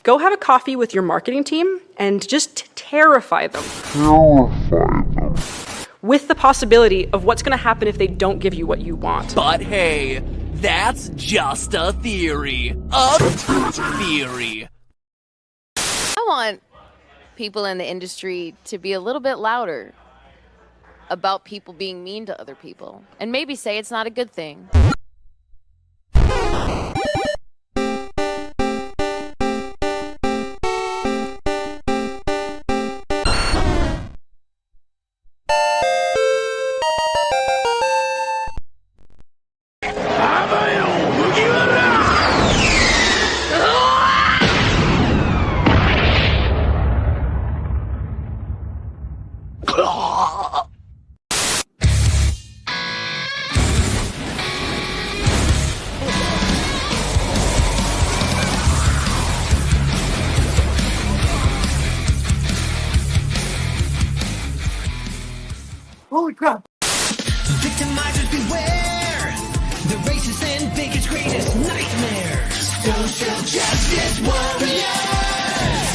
Go have a coffee with your marketing team and just terrify them. With the possibility of what's going to happen if they don't give you what you want. But hey, that's just a theory. A theory. I want people in the industry to be a little bit louder about people being mean to other people, and maybe say it's not a good thing. Holy crap! Victimizers beware! The racist and biggest greatest nightmares! Social justice warriors!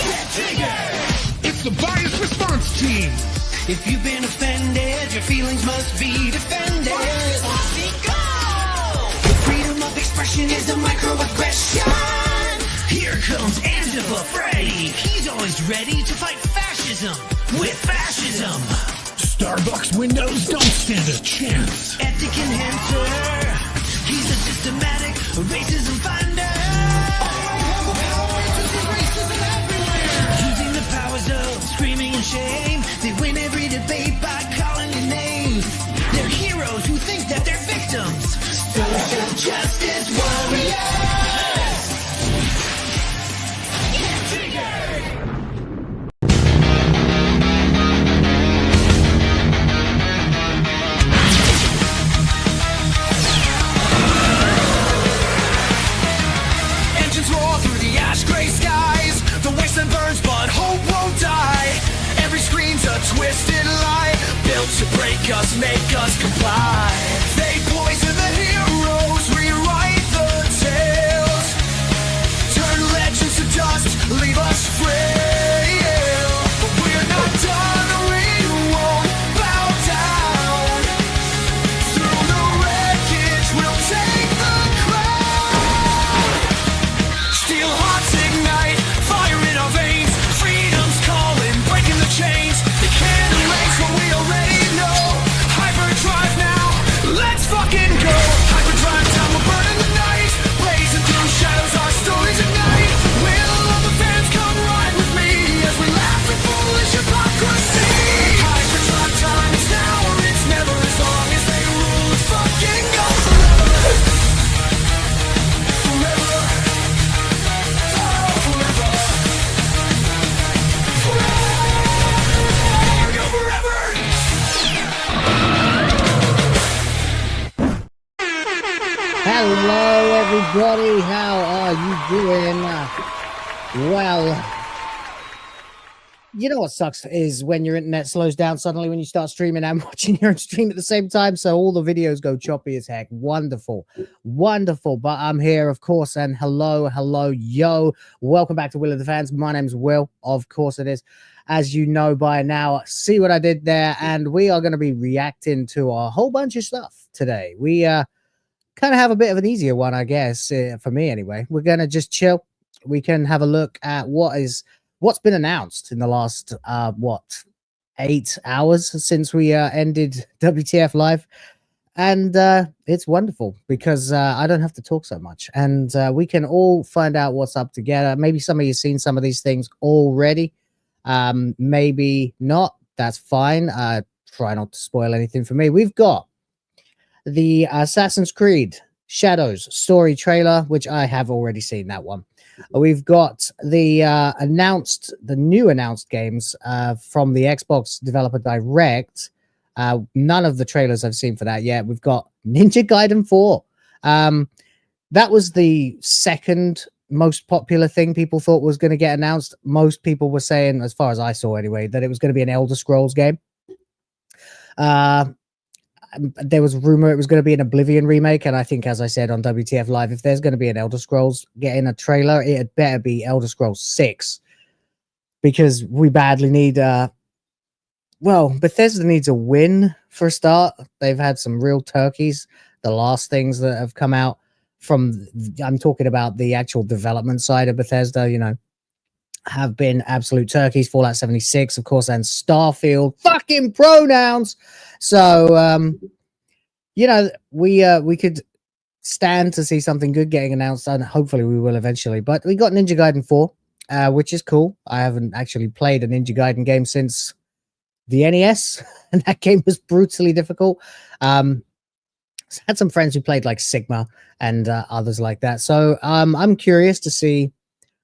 Get triggered! It's the bias response team! If you've been offended, your feelings must be defended. Go! The freedom of expression is a microaggression! Here comes Candappa Freddy! He's always ready to fight fascism with fascism! Starbucks windows don't stand a chance. Ethic enhancer. He's a systematic racism finder. Racism everywhere. Using the powers of screaming and shame, they win every debate by calling your name. They're heroes who think that they're victims. Social justice warriors. Get triggered. Gray skies, the wasteland burns, but hope won't die. Every screen's a twisted lie, built to break us, make us comply. They poison the heroes, rewrite the tales, turn legends to dust, leave us frail. But we're not done, we won't bow down. Through the wreckage, we'll take the crown. Steel hearts ignite, fire in our veins. Freedom's calling, breaking the chains. They can't erase what we already know. HyperDrive now, let's fucking go. HyperDrive time, we're burning the night. Blazing through shadows, our stories ignite. Will all the fans come ride with me as we laugh at foolish hypocrisy? HyperDrive time is now or it's never, as long as they rule. Let's fucking go forever. Forever. Hello, everybody. How are you doing? Well, you know what sucks is when your internet slows down suddenly when you start streaming and watching your own stream at the same time. So all the videos go choppy as heck. Wonderful. Wonderful. But I'm here, of course. And hello, yo. Welcome back to Will of the Fans. My name's Will. Of course it is. As you know by now, see what I did there. And we are going to be reacting to a whole bunch of stuff today. We kind of have a bit of an easier one, I guess, for me anyway. We're going to just chill. We can have a look at what's been announced in the last 8 hours since we ended WTF Live. And it's wonderful because I don't have to talk so much, and we can all find out what's up together. Maybe some of you seen some of these things already, maybe not. That's fine. Try not to spoil anything for me. We've got the Assassin's Creed Shadows story trailer, which I have already seen that one. We've got the new announced games from the Xbox Developer Direct. None of the trailers I've seen for that yet. We've got Ninja Gaiden 4. That was the second most popular thing people thought was going to get announced. Most people were saying, as far as I saw anyway, that it was going to be an Elder Scrolls game. there was rumor it was going to be an Oblivion remake, and I think, as I said on WTF Live, if there's going to be an Elder Scrolls getting a trailer, it had better be Elder Scrolls 6, because we badly need well, Bethesda needs a win for a start. They've had some real turkeys. The last things that have come out from, I'm talking about the actual development side of Bethesda, you know, have been absolute turkeys. Fallout 76, of course, and Starfield. Fucking pronouns. So, you know, we could stand to see something good getting announced, and hopefully we will eventually. But we got Ninja Gaiden 4, which is cool. I haven't actually played a Ninja Gaiden game since the NES, and that game was brutally difficult. Had some friends who played like Sigma and others like that. So I'm curious to see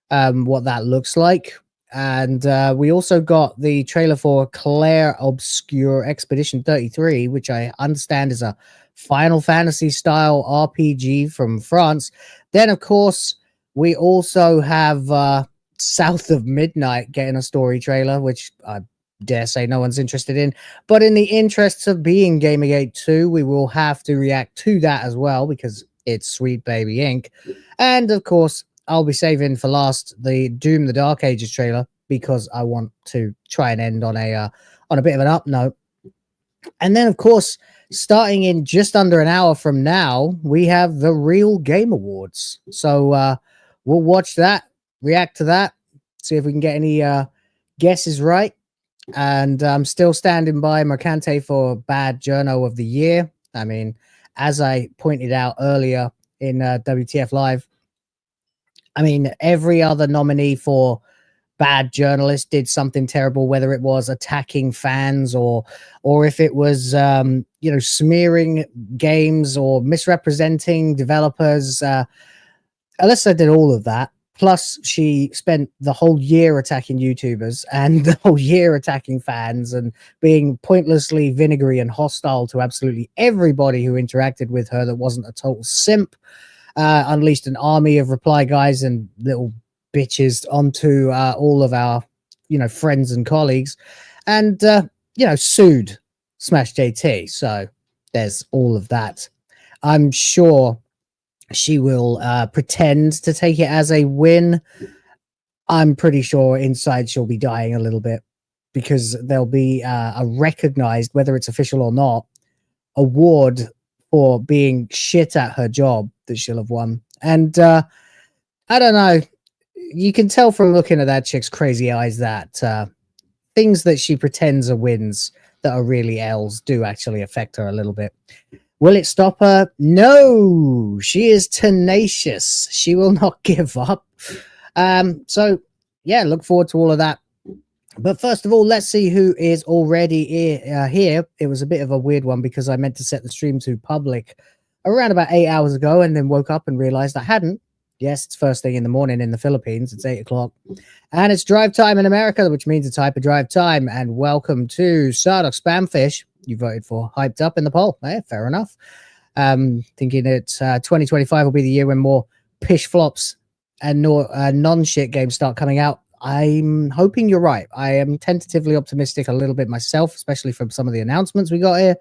what that looks like. And we also got the trailer for Claire Obscure Expedition 33, which I understand is a Final Fantasy style RPG from France. Then, of course, we also have South of Midnight getting a story trailer, which I dare say no one's interested in. But in the interests of being Gamergate 2, we will have to react to that as well, because it's Sweet Baby Inc. And, of course, I'll be saving for last the Doom the Dark Ages trailer, because I want to try and end on a bit of an up note. And then, of course, starting in just under an hour from now, we have the Real Game Awards. So we'll watch that, react to that, see if we can get any guesses right. And I'm still standing by Mercante for Bad Journo of the Year. I mean, as I pointed out earlier in WTF Live, I mean, every other nominee for Bad Journalist did something terrible, whether it was attacking fans or if it was, you know, smearing games or misrepresenting developers. Alyssa did all of that. Plus, she spent the whole year attacking YouTubers and the whole year attacking fans and being pointlessly vinegary and hostile to absolutely everybody who interacted with her that wasn't a total simp. Unleashed an army of reply guys and little bitches onto all of our, you know, friends and colleagues, and you know, sued Smash JT. So there's all of that. I'm sure she will pretend to take it as a win. I'm pretty sure inside she'll be dying a little bit, because there'll be a recognized, whether it's official or not, award for being shit at her job that she'll have won. And I don't know, you can tell from looking at that chick's crazy eyes that things that she pretends are wins that are really L's do actually affect her a little bit. Will it stop her? No, she is tenacious. She will not give up. So, yeah, look forward to all of that. But first of all, let's see who is already here. It was a bit of a weird one, because I meant to set the stream to public around about 8 hours ago, and then woke up and realized I hadn't. Yes, it's first thing in the morning in the Philippines. It's 8 o'clock. And it's drive time in America, which means it's HyperDrive time. And welcome to Sardoc Spamfish. You voted for Hyped Up in the poll. Fair enough. Thinking that 2025 will be the year when more pish flops and non-shit games start coming out. I'm hoping you're right. I am tentatively optimistic a little bit myself, especially from some of the announcements we got here.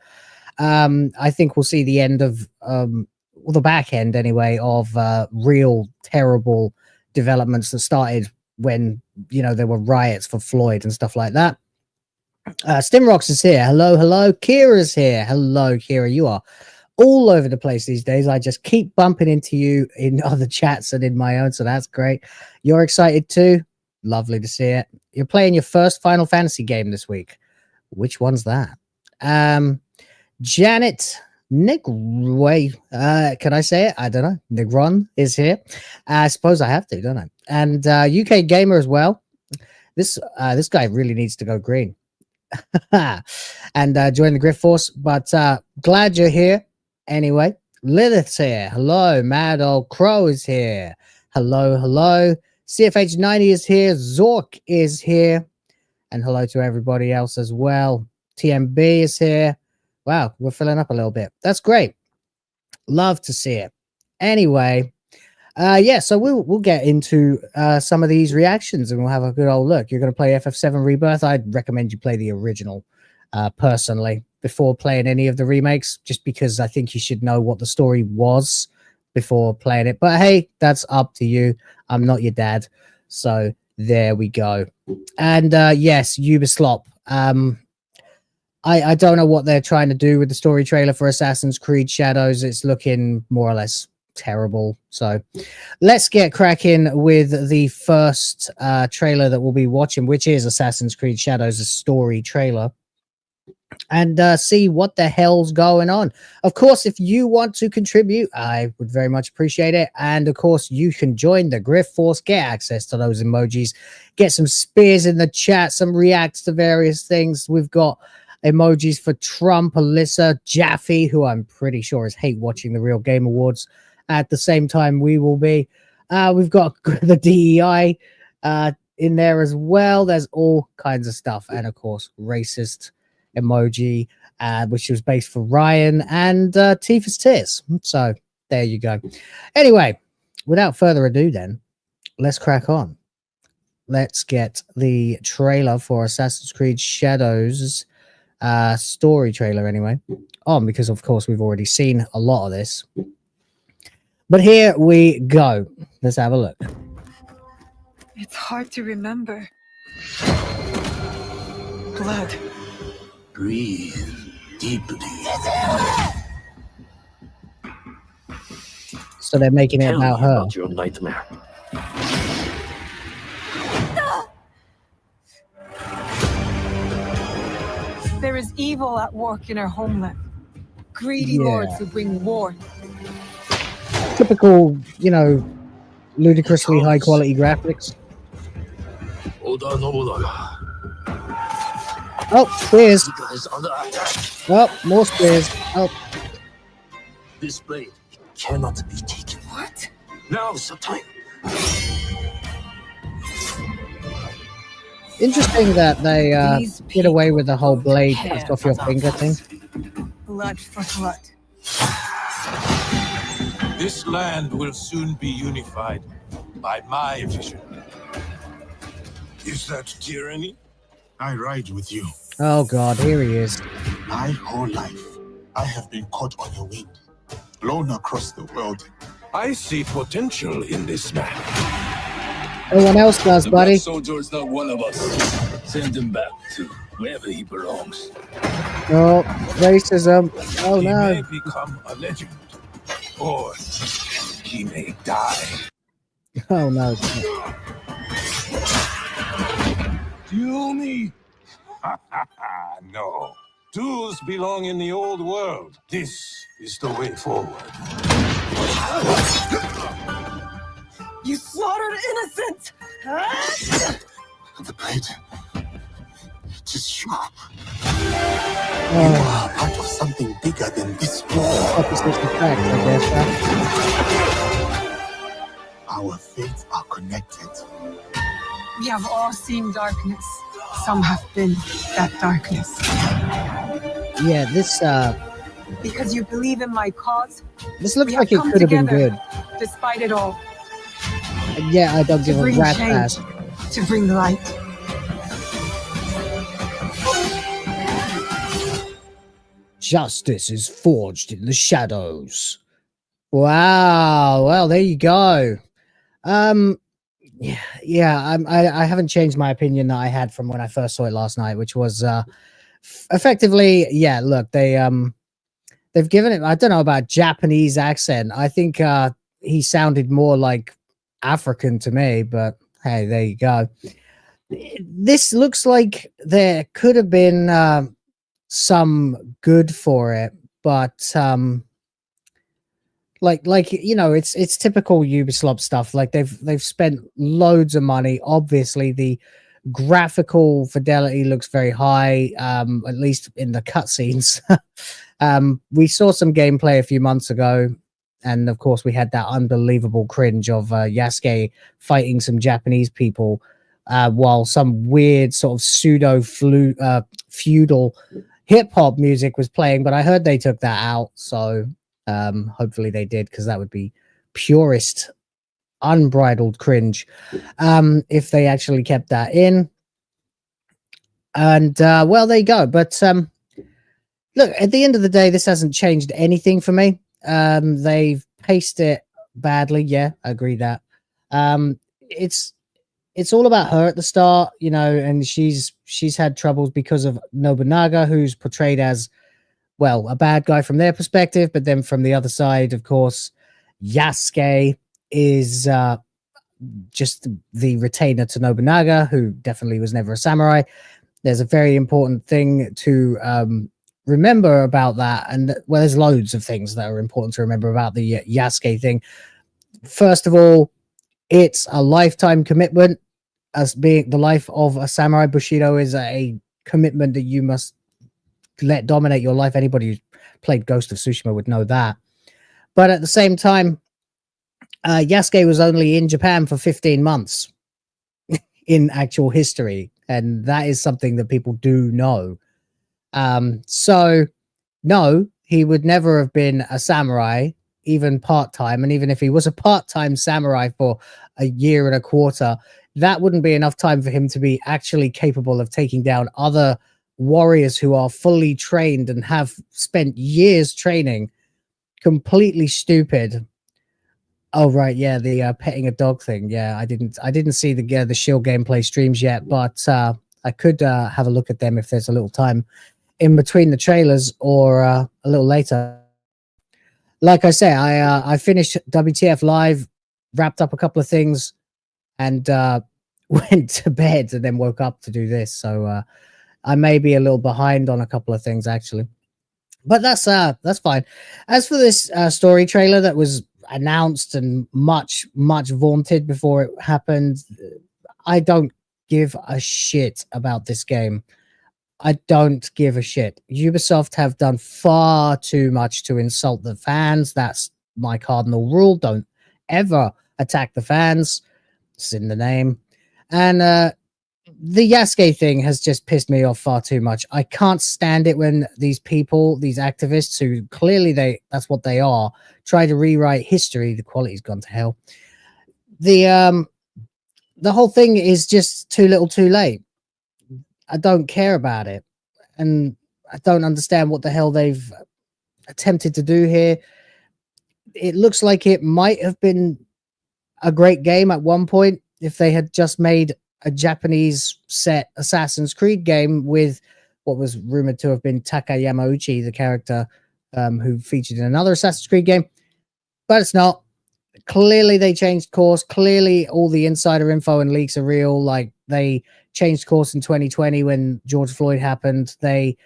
I think we'll see the end of, well, the back end anyway, of real terrible developments that started when, you know, there were riots for Floyd and stuff like that. Stimrox is here. Hello, hello. Kira's here. Hello, Kira. You are all over the place these days. I just keep bumping into you in other chats and in my own, so that's great. You're excited too? Lovely to see it. You're playing your first Final Fantasy game this week. Which one's that? Janet Negway. Can I say it? I don't know. Negron is here. I suppose I have to, don't I? And UK Gamer as well. This guy really needs to go green. And join the Grift Force. But glad you're here. Anyway, Lilith's here. Hello. Mad Old Crow is here. Hello, hello. CFH90 is here. Zork is here. And hello to everybody else as well. TMB is here. Wow, we're filling up a little bit. That's great. Love to see it. Anyway, yeah, so we'll get into some of these reactions and we'll have a good old look. You're going to play FF7 Rebirth. I'd recommend you play the original personally before playing any of the remakes, just because I think you should know what the story was before playing it. But hey, that's up to you. I'm not your dad. So there we go. And yes, Ubislop. I don't know what they're trying to do with the story trailer for Assassin's Creed Shadows. It's looking more or less terrible. So let's get cracking with the first trailer that we'll be watching, which is Assassin's Creed Shadows, a story trailer, and see what the hell's going on. Of course, if you want to contribute, I would very much appreciate it. And of course, you can join the Grift Force, get access to those emojis, get some spears in the chat, some reacts to various things. We've got emojis for Trump, Alyssa, Jaffe, who I'm pretty sure is hate watching the Real Game Awards. At the same time, we will be. We've got the DEI in there as well. There's all kinds of stuff. And of course, racist emoji, which was based for Ryan, and Tifa's Tears. So there you go. Anyway, without further ado, then, let's crack on. Let's get the trailer for Assassin's Creed Shadows story trailer anyway on, because of course we've already seen a lot of this. But here we go. Let's have a look. It's hard to remember. Blood. Breathe deeply. So they're making it Tell about me her. about your nightmare. There is evil at work in our homeland. Greedy Yeah. lords who bring war. Typical, you know, ludicrously high quality graphics. Oda Nobunaga. Oh, spears. You guys under attack. Oh, more spears. Oh, This blade cannot be taken. What? Now's the time. interesting that they These get away with the whole people blade care cuts off your about finger us. thing. Blood for blood. This land will soon be unified by my vision. Is that tyranny? I ride with you. Oh god, here he is. My whole life, I have been caught on a wind, blown across the world. I see potential in this man. No one else does, buddy. Soldier is not one of us. Send him back to wherever he belongs. Oh, racism. Oh He no. may become a legend, or he may die. Oh no. Kill me? No. Tools belong in the old world. This is the way forward. You slaughtered innocents! The blade, it is sharp. Oh, You are part of something bigger than this world. opposites attract, I guess. Our fates are connected. We have all seen darkness. Some have been that darkness. Yeah, this Because you believe in my cause, this looks we like have it come could have been together, good. despite it all, And yeah, I don't to give a bring rat's change, ass. to bring light. Justice is forged in the shadows. Wow. Well, there you go. I haven't changed my opinion that I had from when I first saw it last night, which was effectively, yeah, look, they've given it, I don't know about Japanese accent. I think he sounded more like African to me, but hey, there you go. This looks like there could have been some good for it, but like you know, it's typical Ubisoft stuff. Like they've spent loads of money. Obviously, the graphical fidelity looks very high, at least in the cutscenes. We saw some gameplay a few months ago, and of course, we had that unbelievable cringe of Yasuke fighting some Japanese people, while some weird sort of pseudo feudal hip hop music was playing. But I heard they took that out, so hopefully they did, because that would be purest, unbridled cringe if they actually kept that in. And well, there you go. But look, at the end of the day, this hasn't changed anything for me. They've paced it badly. Yeah, I agree that. It's all about her at the start, you know, and she's had troubles because of Nobunaga, who's portrayed as, well, a bad guy from their perspective, but then from the other side, of course, Yasuke is just the retainer to Nobunaga, who definitely was never a samurai. There's a very important thing to remember about that, and well, there's loads of things that are important to remember about the Yasuke thing. First of all, it's a lifetime commitment. As being the life of a samurai, Bushido is a commitment that you must let dominate your life. Anybody who's played Ghost of Tsushima would know that. But at the same time, Yasuke was only in Japan for 15 months in actual history, and that is something that people do know. So no, he would never have been a samurai, even part-time, and even if he was a part-time samurai for a year and a quarter, that wouldn't be enough time for him to be actually capable of taking down other warriors who are fully trained and have spent years training. Completely stupid. Oh right, yeah, the petting a dog thing. Yeah, I didn't see the Shield gameplay streams yet, but I could have a look at them if there's a little time in between the trailers or a little later. Like I say, I finished WTF live, wrapped up a couple of things, and went to bed and then woke up to do this. So I may be a little behind on a couple of things actually, but that's fine. As for this story trailer that was announced and much vaunted before it happened, I don't give a shit about this game. I don't give a shit. Ubisoft have done far too much to insult the fans. That's my cardinal rule. Don't ever attack the fans. It's in the name. And the Yasuke thing has just pissed me off far too much. I can't stand it when these people, these activists who clearly that's what they are, try to rewrite history. The quality's gone to hell. The whole thing is just too little too late. I don't care about it. And I don't understand what the hell they've attempted to do here. It looks like it might have been a great game at one point if they had just made a Japanese set Assassin's Creed game with what was rumored to have been Taka Yamauchi, the character who featured in another Assassin's Creed game. But it's not. Clearly they changed course. Clearly all the insider info and leaks are real. Like, they changed course in 2020 when George Floyd happened. They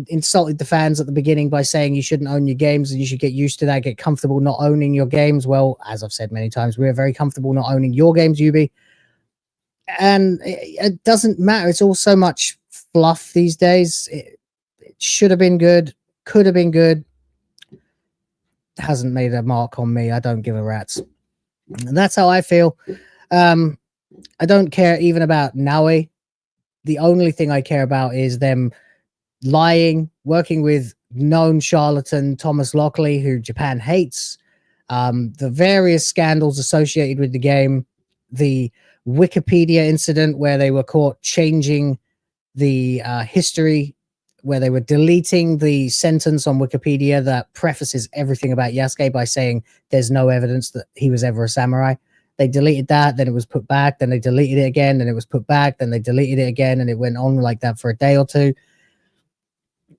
insulted the fans at the beginning by saying you shouldn't own your games and you should get used to that, get comfortable not owning your games. Well, as I've said many times, we're very comfortable not owning your games, Ubi. And it doesn't matter. It's all so much fluff these days. It should have been good, could have been good. Hasn't made a mark on me. I don't give a rat's. And that's how I feel. I don't care even about Naue. The only thing I care about is them lying, working with known charlatan Thomas Lockley, who Japan hates, the various scandals associated with the game, the Wikipedia incident where they were caught changing the history, where they were deleting the sentence on Wikipedia that prefaces everything about Yasuke by saying there's no evidence that he was ever a samurai. They deleted that, then it was put back, then they deleted it again, then it was put back, then they deleted it again, and it went on like that for a day or two.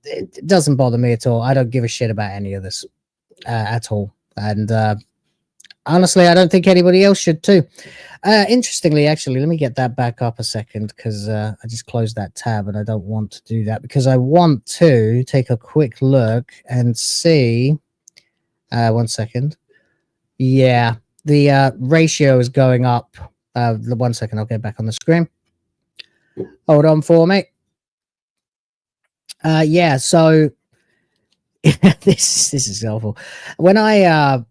It doesn't bother me at all. I don't give a shit about any of this at all. And honestly, I don't think anybody else should too. Interestingly, actually, let me get that back up a second, because I just closed that tab and I don't want to do that, because I want to take a quick look and see. 1 second. Yeah, the ratio is going up. 1 second, I'll get back on the screen. Hold on for me. Yeah, so this is awful. When I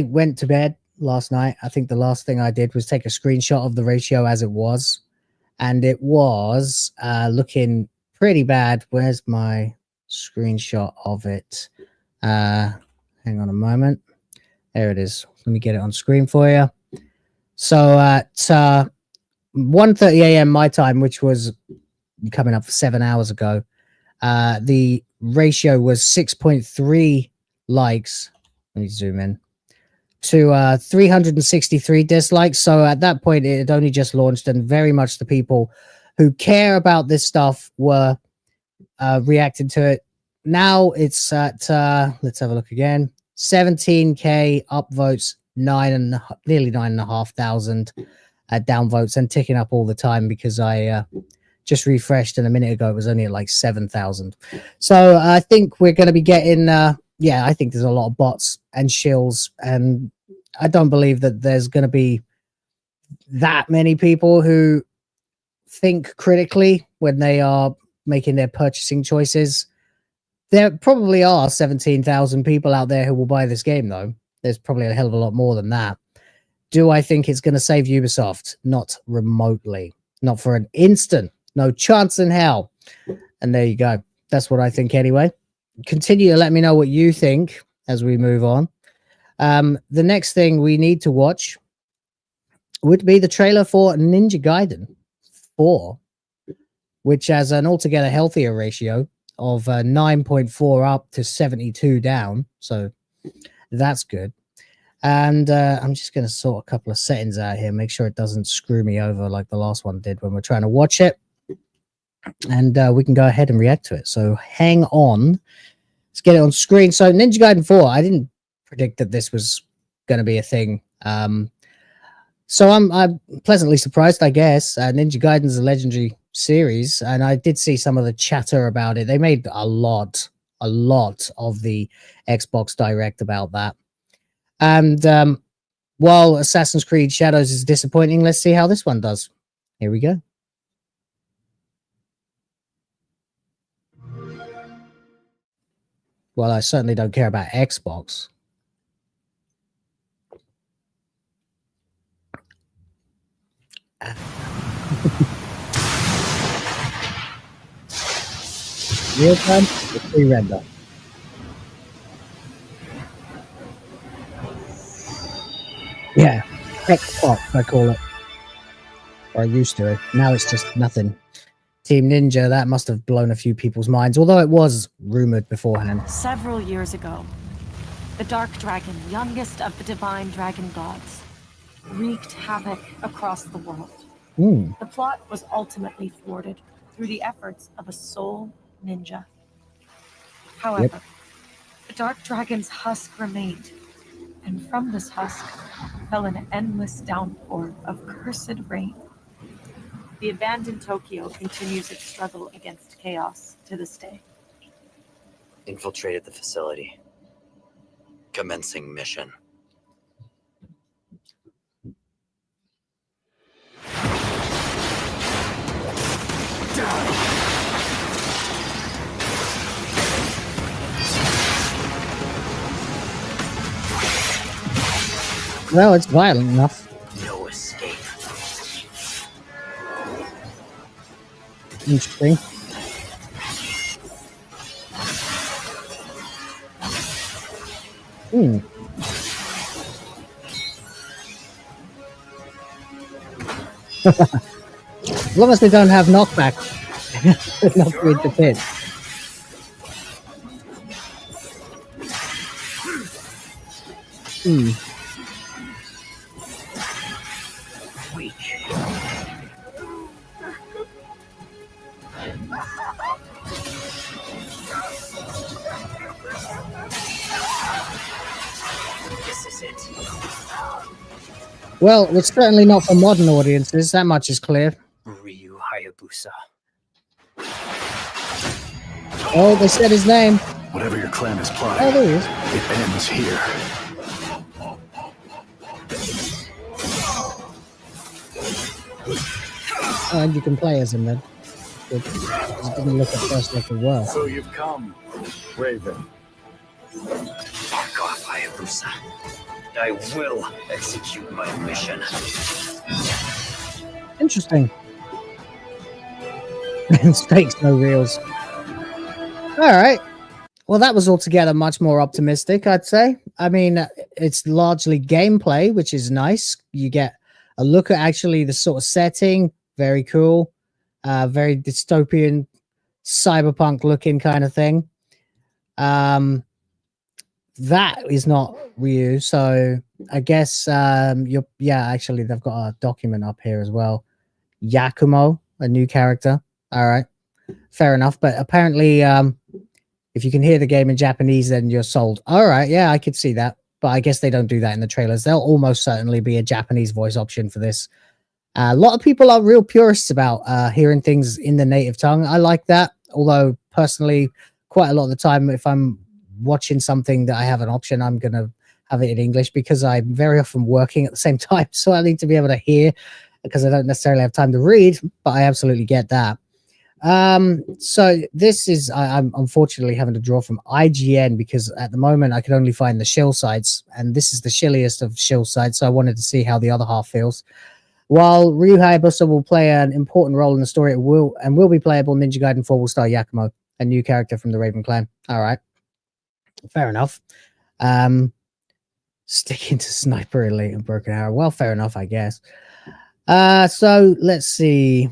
went to bed last night, I think the last thing I did was take a screenshot of the ratio as it was, and it was looking pretty bad. Where's my screenshot of it? Hang on a moment. There it is. Let me get it on screen for you. So at 1:30 a.m. my time, which was coming up 7 hours ago, the ratio was 6.3 likes. Let me zoom in to 363 dislikes. So at that point, it had only just launched, and very much the people who care about this stuff were reacting to it. Now it's at let's have a look again. 17k upvotes, nearly 9,500 downvotes, and ticking up all the time because I just refreshed, and a minute ago it was only at like 7,000. So I think we're going to be getting I think there's a lot of bots and shills, and I don't believe that there's going to be that many people who think critically when they are making their purchasing choices. There probably are 17,000 people out there who will buy this game, though. There's probably a hell of a lot more than that. Do I think it's going to save Ubisoft? Not remotely. Not for an instant. No chance in hell. And there you go. That's what I think anyway. Continue to let me know what you think as we move on. The next thing we need to watch would be the trailer for Ninja Gaiden 4, which has an altogether healthier ratio of 9.4 up to 72 down. So that's good. And I'm just going to sort a couple of settings out here, make sure it doesn't screw me over like the last one did when we're trying to watch it. And we can go ahead and react to it. So hang on. Let's get it on screen. So Ninja Gaiden 4, I didn't predict that this was going to be a thing. So I'm pleasantly surprised, I guess. Ninja Gaiden's a legendary series, and I did see some of the chatter about it. They made a lot of the Xbox Direct about that. And while Assassin's Creed Shadows is disappointing, let's see how this one does. Here we go. Well, I certainly don't care about Xbox. Real time or pre-render? Yeah, Xbox, I call it. Or I used to it. Now it's just nothing. Team Ninja, that must have blown a few people's minds, although it was rumored beforehand. Several years ago, the Dark Dragon, youngest of the divine dragon gods, wreaked havoc across the world. The plot was ultimately thwarted through the efforts of a sole ninja. However, the Dark Dragon's husk remained, and from this husk fell an endless downpour of cursed rain. The abandoned Tokyo continues its struggle against chaos to this day. Infiltrated the facility. Commencing mission. Well, it's violent enough. No escape. Interesting. As long as they don't have knockback. Not with the pit. Weak. This is it. Well, it's certainly not for modern audiences. That much is clear. Ryu Hayabusa. Oh, they said his name. Whatever your clan is plotting, Oh, there he is. it ends here. Oh, and you can play as him then. Good. It didn't look at first like it was. So you've come, Raven. Fuck off, Hayabusa. I will execute my mission. Interesting. Stakes, no reels. All right. Well, that was altogether much more optimistic, I'd say. I mean, it's largely gameplay, which is nice. You get a look at actually the sort of setting. Very cool. Very dystopian, cyberpunk looking kind of thing. That is not Ryu, so I guess actually they've got a document up here as well. Yakumo, a new character. All right, fair enough. But apparently, if you can hear the game in Japanese, then you're sold. All right, yeah, I could see that. But I guess they don't do that in the trailers. There'll almost certainly be a Japanese voice option for this. A lot of people are real purists about hearing things in the native tongue. I like that. Although personally, quite a lot of the time, if I'm watching something that I have an option, I'm going to have it in English because I'm very often working at the same time. So I need to be able to hear because I don't necessarily have time to read, but I absolutely get that. So this is, I'm unfortunately having to draw from IGN because at the moment I can only find the shill sites, and this is the shilliest of shill sites. So I wanted to see how the other half feels. While Ryu Hayabusa will play an important role in the story, it will be playable, Ninja Gaiden 4 will star Yakumo, a new character from the Raven Clan. All right. Fair enough. Sticking to Sniper Elite and Broken Arrow. Well, fair enough, I guess. So let's see.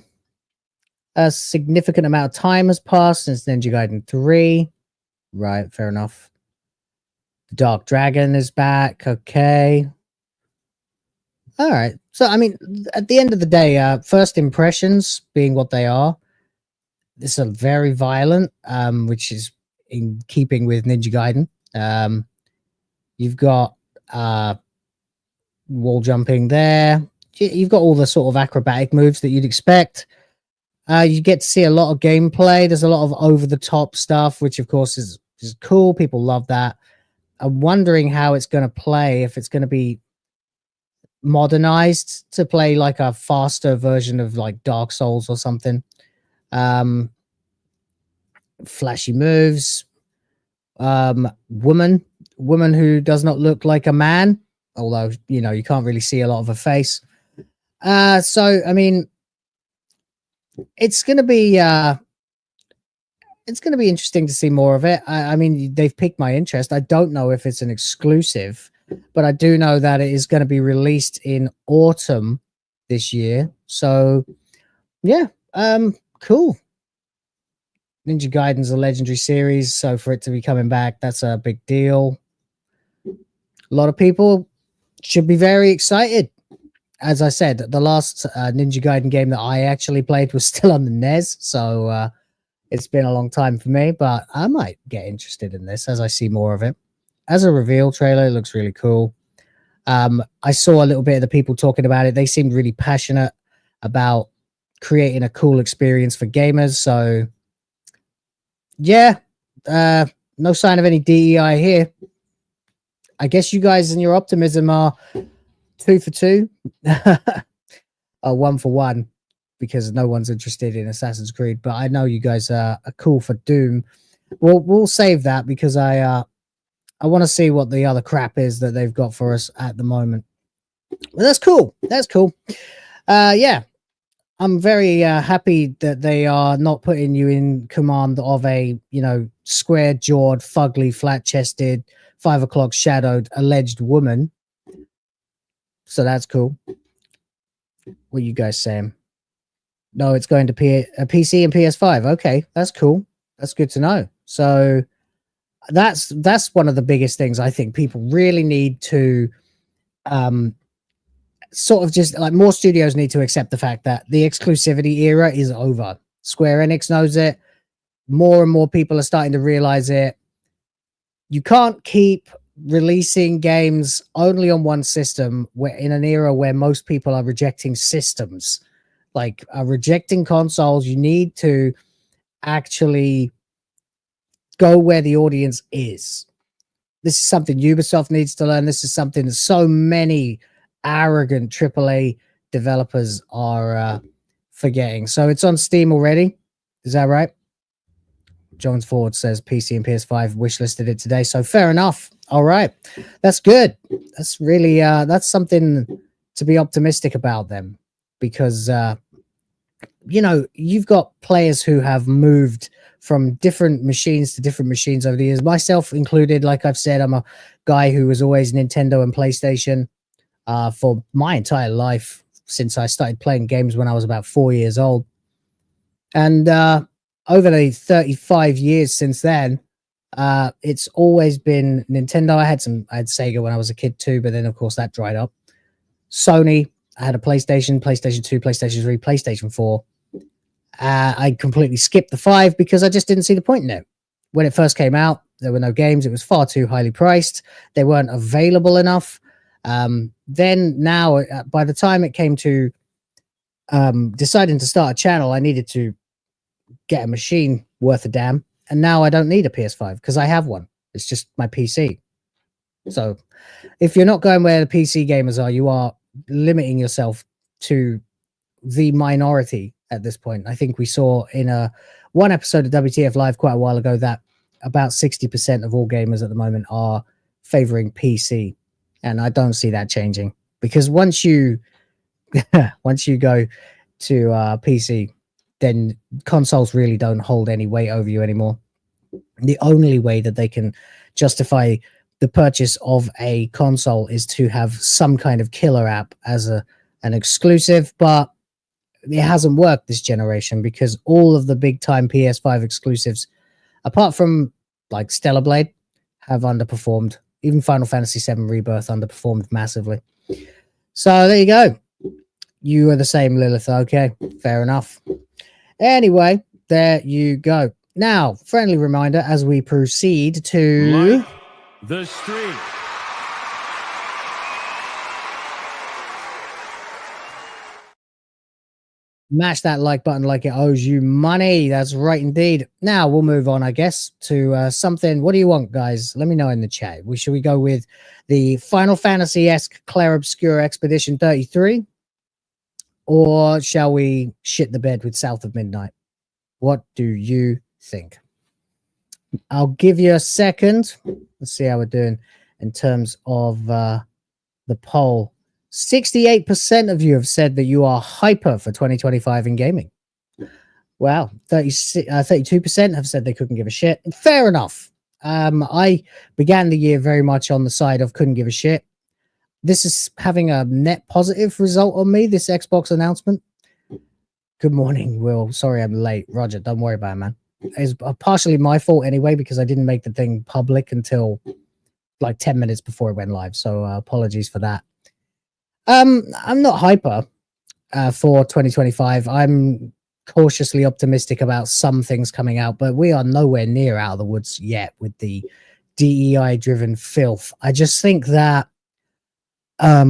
A significant amount of time has passed since Ninja Gaiden 3. Right, fair enough. The Dark Dragon is back. Okay. All right. So, I mean, at the end of the day, first impressions being what they are, this is very violent, which is in keeping with Ninja Gaiden. You've got wall jumping there. You've got all the sort of acrobatic moves that you'd expect. You get to see a lot of gameplay. There's a lot of over-the-top stuff, which, of course, is cool. People love that. I'm wondering how it's going to play, if it's going to be modernized to play like a faster version of like Dark Souls or something. Flashy moves. Woman who does not look like a man, although, you know, you can't really see a lot of her face. So, I mean, it's going to be interesting to see more of it. I mean, they've piqued my interest. I don't know if it's an exclusive, but I do know that it is going to be released in autumn this year. So, yeah, cool. Ninja Gaiden's a legendary series, so for it to be coming back, that's a big deal. A lot of people should be very excited. As I said, the last Ninja Gaiden game that I actually played was still on the NES, so it's been a long time for me, but I might get interested in this as I see more of it. As a reveal trailer, it looks really cool. I saw a little bit of the people talking about it. They seemed really passionate about creating a cool experience for gamers, so yeah, no sign of any DEI here. I guess you guys and your optimism are 2 for 2, 1 for 1, because no one's interested in Assassin's Creed. But I know you guys are cool for Doom. We'll save that because I want to see what the other crap is that they've got for us at the moment. Well, that's cool. That's cool. Yeah. I'm very happy that they are not putting you in command of a, you know, square-jawed, fugly, flat-chested, 5 o'clock shadowed alleged woman. So that's cool. What are you guys saying? No, it's going to PC and PS5. Okay, that's cool. That's good to know. So that's one of the biggest things I think people really need to sort of just like more studios need to accept the fact that the exclusivity era is over. Square Enix knows it. More and more people are starting to realize it. You can't keep releasing games only on one system where in an era where most people are rejecting systems, like are rejecting consoles. You need to actually go where the audience is. This is something Ubisoft needs to learn. This is something that so many arrogant AAA developers are forgetting. So it's on Steam already. Is that right? Jones Ford says PC and PS5 wishlisted it today. So fair enough. All right. That's good. That's really, that's something to be optimistic about them because, you know, you've got players who have moved from different machines to different machines over the years, myself included. Like I've said, I'm a guy who was always Nintendo and PlayStation for my entire life since I started playing games when I was about 4 years old. And over the 35 years since then, It's always been Nintendo. I had Sega when I was a kid too, but then of course that dried up. Sony, I had a PlayStation 2, PlayStation 3, PlayStation 4. I completely skipped the 5 because I just didn't see the point in it. When it first came out, there were no games. It was far too highly priced. They weren't available enough. Then now, by the time it came to deciding to start a channel, I needed to get a machine worth a damn. And now I don't need a PS5 because I have one. It's just my PC. So if you're not going where the PC gamers are, you are limiting yourself to the minority at this point. I think we saw in one episode of WTF Live quite a while ago that about 60% of all gamers at the moment are favoring PC. And I don't see that changing because once you go to PC, then consoles really don't hold any weight over you anymore. The only way that they can justify the purchase of a console is to have some kind of killer app as an exclusive, but it hasn't worked this generation because all of the big time PS5 exclusives, apart from like Stellar Blade, have underperformed. Even Final Fantasy VII Rebirth underperformed massively. So there you go. You are the same, Lilith. Okay, fair enough. Anyway, there you go. Now, friendly reminder as we proceed to the stream. Mash that like button like it owes you money. That's right indeed. Now we'll move on, I guess, to something. What do you want, guys? Let me know in the chat. Should we go with the Final Fantasy-esque Clair Obscur Expedition 33? Or shall we shit the bed with South of Midnight? What do you think? I'll give you a second. Let's see how we're doing in terms of the poll. 68% of you have said that you are hyper for 2025 in gaming. Wow. 32% have said they couldn't give a shit. Fair enough. I began the year very much on the side of couldn't give a shit. This is having a net positive result on me, this Xbox announcement. Good morning, Will. Sorry I'm late. Roger, don't worry about it, man. It's partially my fault anyway because I didn't make the thing public until like 10 minutes before it went live. So apologies for that. I'm not hyper for 2025. I'm cautiously optimistic about some things coming out, but we are nowhere near out of the woods yet with the DEI-driven filth. I just think that a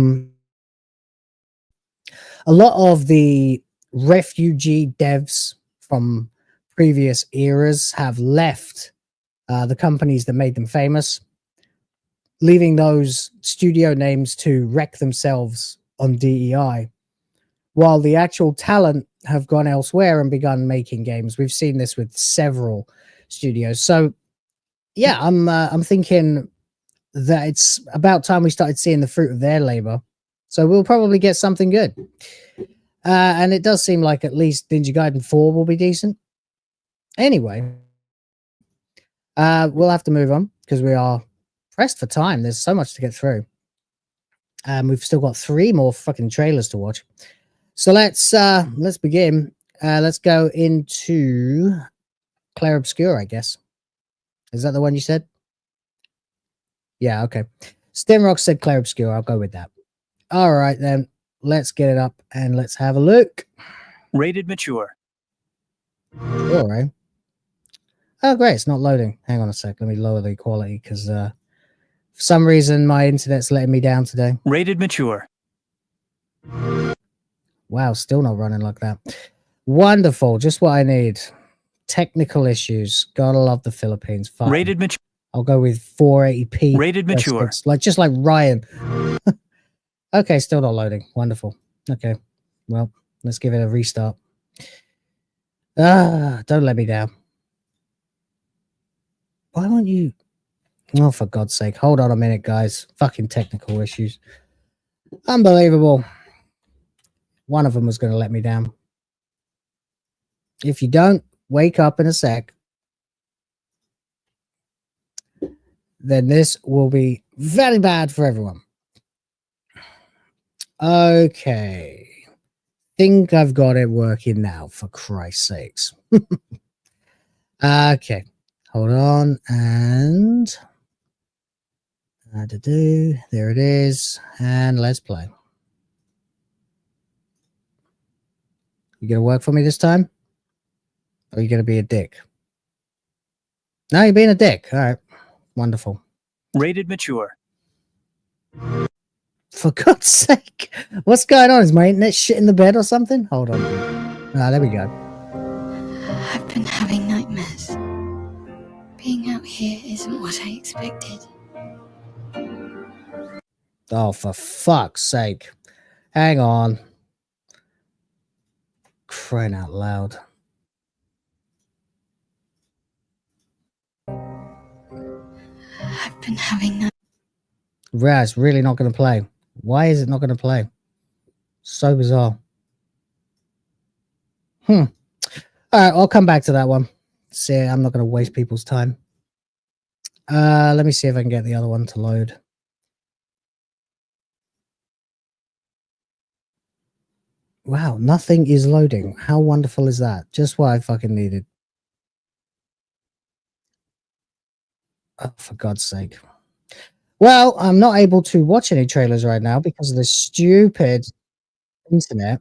lot of the refugee devs from previous eras have left the companies that made them famous, leaving those studio names to wreck themselves on DEI, while the actual talent have gone elsewhere and begun making games. We've seen this with several studios. So, yeah, I'm thinking that it's about time we started seeing the fruit of their labor. So we'll probably get something good. And it does seem like at least Ninja Gaiden 4 will be decent. Anyway, we'll have to move on because we are pressed for time. There's so much to get through. We've still got 3 more fucking trailers to watch. So let's begin. Let's go into Clair Obscur, I guess. Is that the one you said? Yeah, okay. Stemrock said Clair Obscur. I'll go with that. All right, then. Let's get it up and let's have a look. Rated mature. All right. Oh, great. It's not loading. Hang on a sec. Let me lower the quality because for some reason my internet's letting me down today. Rated mature. Wow, still not running like that. Wonderful. Just what I need. Technical issues. Gotta love the Philippines. Fine. Rated mature. I'll go with 480p. Rated mature. Just like Ryan. Okay, still not loading. Wonderful. Okay. Well, let's give it a restart. Don't let me down. Why won't you? Oh, for God's sake. Hold on a minute, guys. Fucking technical issues. Unbelievable. One of them was going to let me down. If you don't wake up in a sec, then this will be very bad for everyone. Okay. Think I've got it working now, for Christ's sakes. Okay. Hold on, and there it is, and let's play. You gonna work for me this time? Or are you gonna be a dick? No, you're being a dick. All right, wonderful. Rated mature. For God's sake, what's going on? Is my internet shit in the bed or something? Hold on. Ah, there we go. I've been having nightmares. Being out here isn't what I expected. Oh, for fuck's sake. Hang on. Crying out loud. I've been having nightmares. Raz, really not going to play. Why is it not going to play? So bizarre. All right, I'll come back to that one. See, I'm not going to waste people's time. Let me see if I can get the other one to load. Wow, nothing is loading. How wonderful is that? Just what I fucking needed. Oh, for God's sake. Well, I'm not able to watch any trailers right now because of the stupid internet,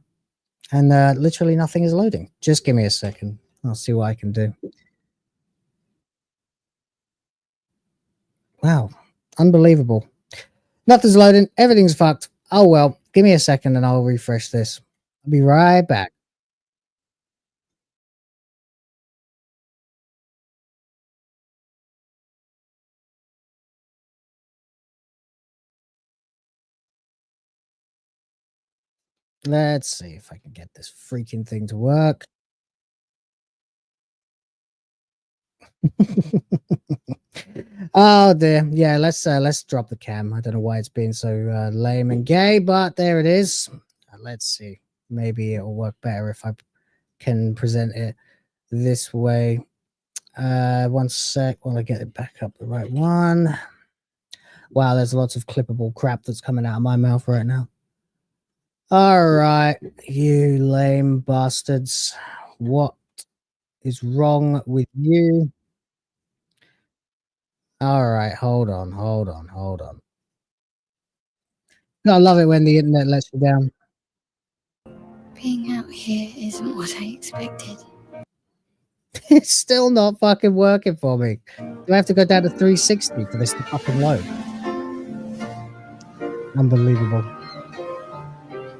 and literally nothing is loading. Just give me a second. I'll see what I can do. Wow, unbelievable. Nothing's loading. Everything's fucked. Oh, well, give me a second and I'll refresh this. I'll be right back. Let's see if I can get this freaking thing to work. Oh dear. Yeah, let's drop the cam. I don't know why it's being so lame and gay, but there it is. Let's see. Maybe it'll work better if I can present it this way. One sec while I get it back up the right one. Wow, there's lots of clippable crap that's coming out of my mouth right now. All right, you lame bastards. What is wrong with you? All right, hold on. I love it when the internet lets you down. Being out here isn't what I expected. It's still not fucking working for me. Do I have to go down to 360 for this to fucking load? Unbelievable.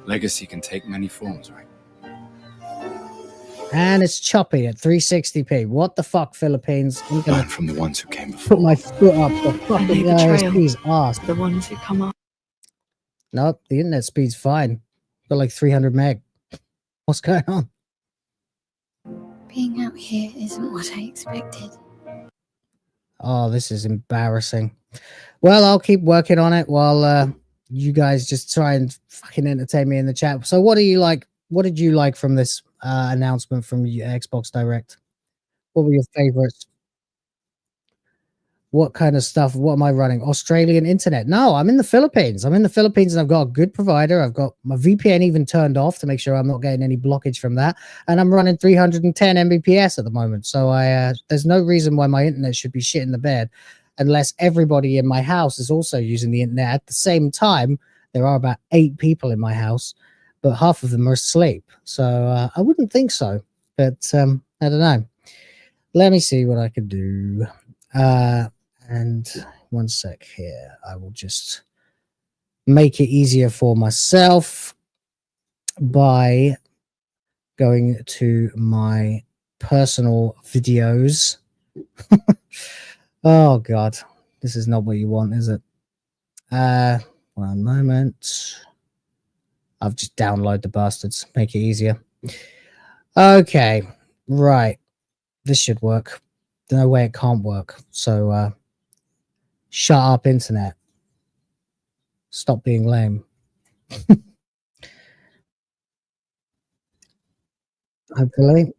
Legacy can take many forms, right? And it's choppy at 360p. What the fuck, Philippines? I'm gonna Learn from the ones who came before. put my foot up the fucking ISP's ass. The ones who come up. Nope, the internet speed's fine. Got like 300 meg. What's going on? Being out here isn't what I expected. Oh, this is embarrassing. Well, I'll keep working on it while you guys just try and fucking entertain me in the chat. So what do you like? What did you like from this announcement from Xbox Direct? What were your favorites? What kind of stuff? What am I running? Australian internet? No, I'm in the Philippines. I'm in the Philippines and I've got a good provider. I've got my VPN even turned off to make sure I'm not getting any blockage from that. And I'm running 310 Mbps at the moment. So there's no reason why my internet should be shit in the bed unless everybody in my house is also using the internet at the same time. There are about 8 people in my house, but half of them are asleep. So I wouldn't think so, but I don't know. Let me see what I can do. And one sec here. I will just make it easier for myself by going to my personal videos. Oh, God. This is not what you want, is it? One moment. I've just downloaded the bastards. Make it easier. Okay. Right. This should work. There's no way it can't work. So, shut up, internet. Stop being lame. Hopefully.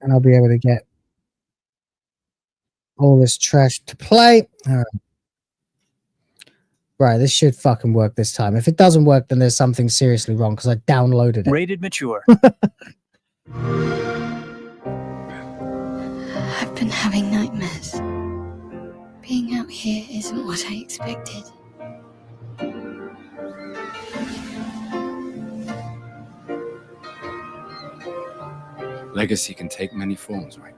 And I'll be able to get all this trash to play. All right. Right, this should fucking work this time. If it doesn't work, then there's something seriously wrong because I downloaded it. Rated mature. I've been having nightmares. Being out here isn't what I expected. Legacy can take many forms, right?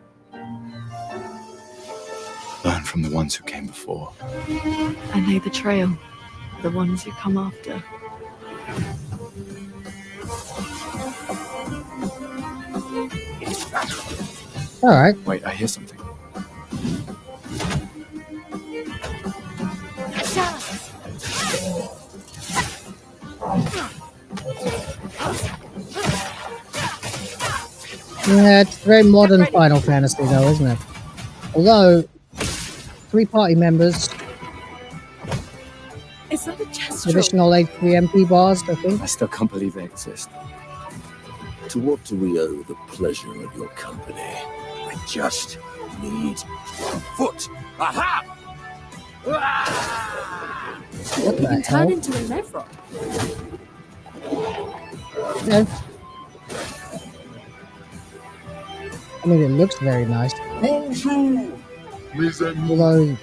Learn from the ones who came before. And lay the trail for the ones who come after. All right. Wait, I hear something. Yeah, it's very modern Final Fantasy, though, isn't it? Although, 3 party members, Is that a gesture? additional HP MP bars, I think. I still can't believe they exist. To what do we owe the pleasure of your company? I just need one foot. Aha! What the hell? Turn into a Nevron. Yeah. I mean, it looks very nice. Although,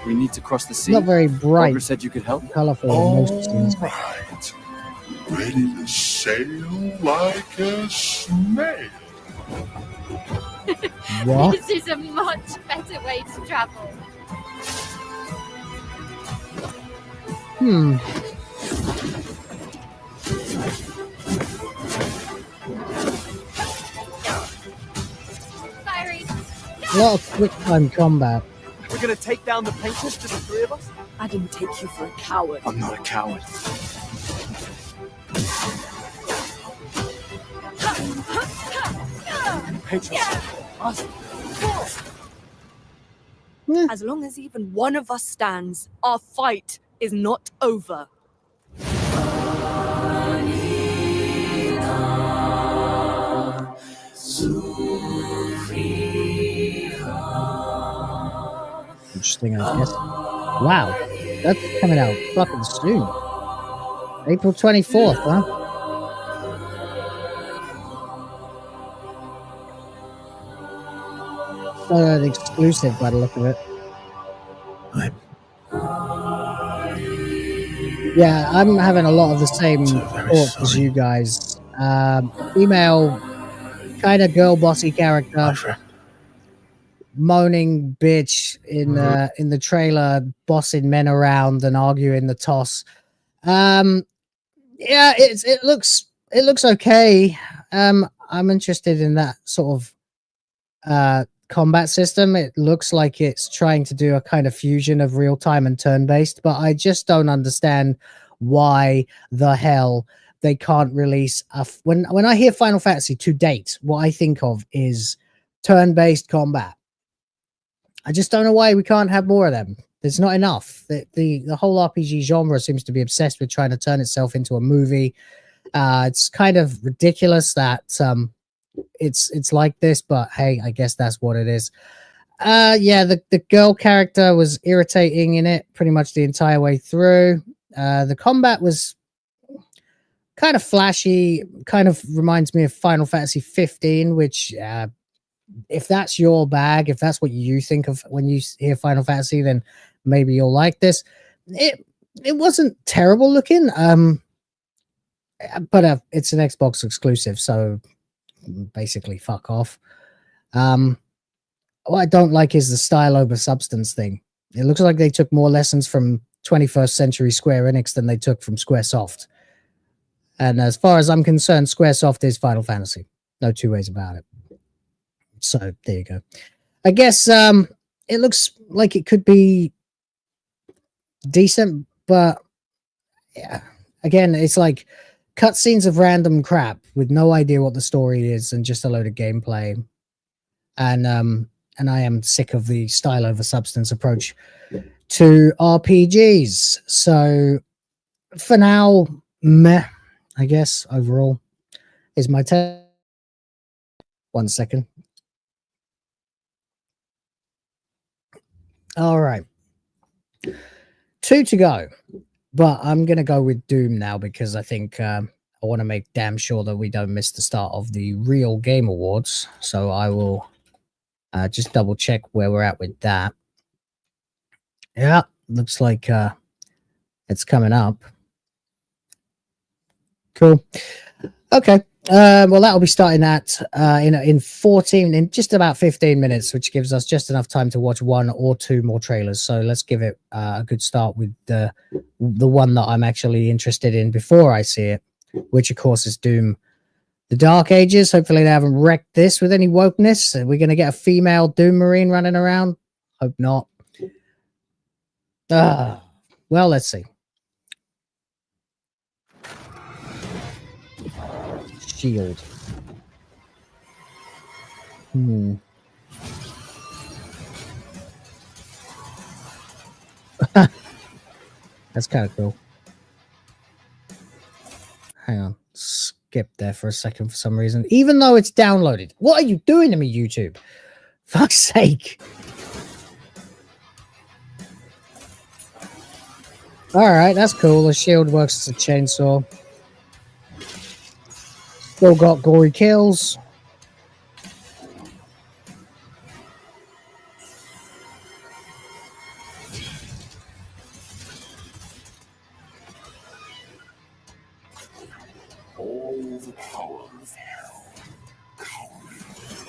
We need to cross the sea. not very bright, Barbara said you could help. colourful in most scenes. Right. Ready to sail like a snail. What? This is a much better way to travel. Hmm. Fiery. A lot of quick time combat. We're gonna take down the painters, just the 3 of us? I didn't take you for a coward. I'm not a coward. Painters. Us. As long as even one of us stands, our fight is not over. Interesting, I guess. Wow, that's coming out fucking soon. April 24th, huh? An exclusive by the look of it. Yeah, I'm having a lot of the same thoughts as you guys. Female, kind of girl bossy character, moaning bitch in the trailer, bossing men around and arguing the toss. Yeah, it looks okay. I'm interested in that sort of combat system. It looks like it's trying to do a kind of fusion of real time and turn based, but I just don't understand why the hell they can't release when I hear Final Fantasy to date, what I think of is turn based combat. I just don't know why we can't have more of them. There's not enough. The whole RPG genre seems to be obsessed with trying to turn itself into a movie. It's kind of ridiculous that it's like this, but hey, I guess that's what it is. Yeah, the girl character was irritating in it pretty much the entire way through. The combat was kind of flashy, kind of reminds me of Final Fantasy 15, which if that's your bag, if that's what you think of when you hear Final Fantasy, then maybe you'll like this. It wasn't terrible looking, but it's an Xbox exclusive, so basically fuck off. What I don't like is the style over substance thing. It looks like they took more lessons from 21st century Square Enix than they took from Squaresoft. And as far as I'm concerned, Squaresoft is Final Fantasy. No two ways about it. So there you go. I guess it looks like it could be decent, but yeah, again, it's like cutscenes of random crap with no idea what the story is and just a load of gameplay. And I am sick of the style over substance approach to RPGs. So for now, meh, I guess, overall, is my take. 1 second. All right. 2 to go. But I'm going to go with Doom now because I think I want to make damn sure that we don't miss the start of the Real Game Awards. So I will Just double check where we're at with that. Yeah, looks like it's coming up. Cool. Okay. Well, that'll be starting at in just about 15 minutes, which gives us just enough time to watch 1 or 2 more trailers. So let's give it a good start with the one that I'm actually interested in before I see it, which of course is Doom: The Dark Ages. Hopefully they haven't wrecked this with any wokeness. Are we going to get a female Doom Marine running around? Hope not. Well, let's see. Shield. That's kind of cool. Hang on. Skip there for a second for some reason. Even though it's downloaded. What are you doing to me, YouTube? Fuck's sake. Alright, that's cool. The shield works as a chainsaw. Still got gory kills. All the power of hell coming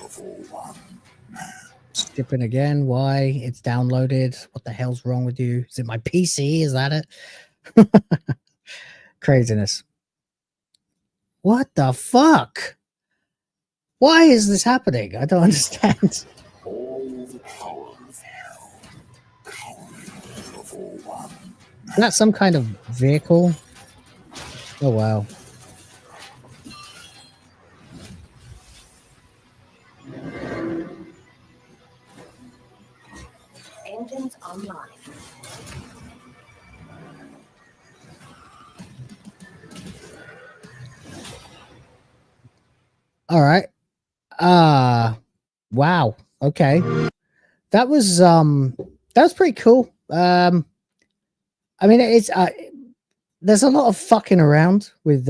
before one man. Skipping again. Why? It's downloaded. What the hell's wrong with you? Is it my PC? Is that it? Craziness. What the fuck? Why is this happening? I don't understand. All the power of hell coming before one. Is that some kind of vehicle? Oh, wow. Engines online. All right. Wow. Okay. That was pretty cool. I mean, it's there's a lot of fucking around with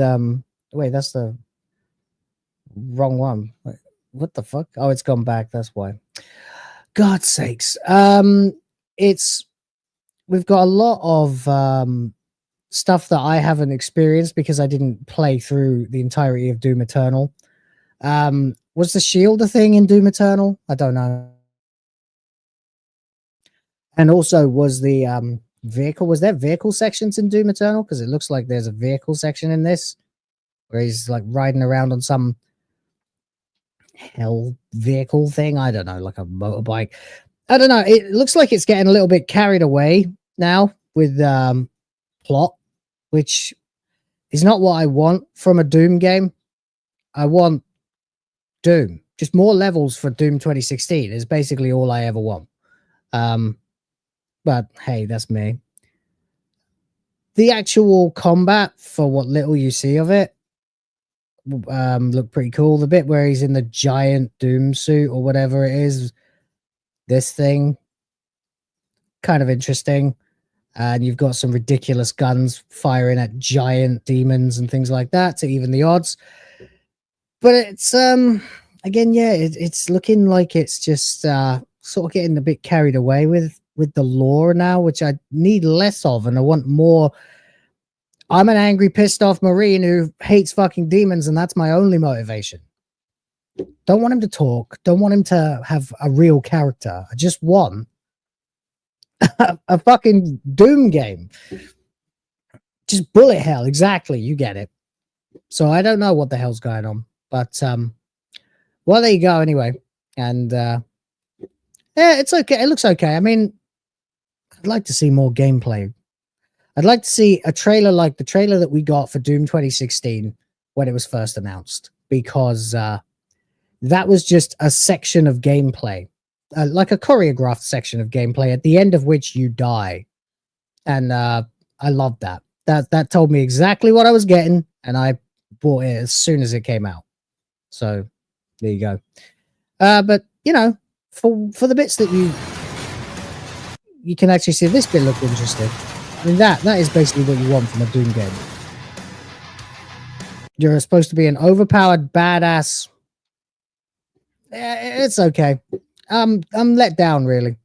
wait, that's the wrong one. Wait, what the fuck? Oh, it's gone back. That's why. God's sakes. We've got a lot of stuff that I haven't experienced because I didn't play through the entirety of Doom Eternal. Was the shield a thing in Doom Eternal? I don't know. And also, was the was there vehicle sections in Doom Eternal? Because it looks like there's a vehicle section in this where he's like riding around on some hell vehicle thing. I don't know, like a motorbike. I don't know. It looks like it's getting a little bit carried away now with plot, which is not what I want from a Doom game. I want Doom. Just more levels for Doom 2016 is basically all I ever want. But hey, that's me. The actual combat, for what little you see of it, look pretty cool. The bit where he's in the giant Doom suit or whatever it is, this thing, kind of interesting. And you've got some ridiculous guns firing at giant demons and things like that to even the odds. But it's again, yeah, it's looking like it's just sort of getting a bit carried away with the lore now, which I need less of, and I want more. I'm an angry, pissed off Marine who hates fucking demons, and that's my only motivation. Don't want him to talk. Don't want him to have a real character. I just want a fucking Doom game. Just bullet hell. Exactly. You get it. So I don't know what the hell's going on, but well, there you go anyway. And yeah, it's okay. It looks okay. I mean, I'd like to see more gameplay. I'd like to see a trailer like the trailer that we got for Doom 2016 when it was first announced, because that was just a section of gameplay, like a choreographed section of gameplay at the end of which you die. And I loved that. That told me exactly what I was getting, and I bought it as soon as it came out. So there you go. But you know, for the bits that you can actually see, this bit looked interesting. I mean, that is basically what you want from a Doom game. You're supposed to be an overpowered badass. It's okay. I'm let down really,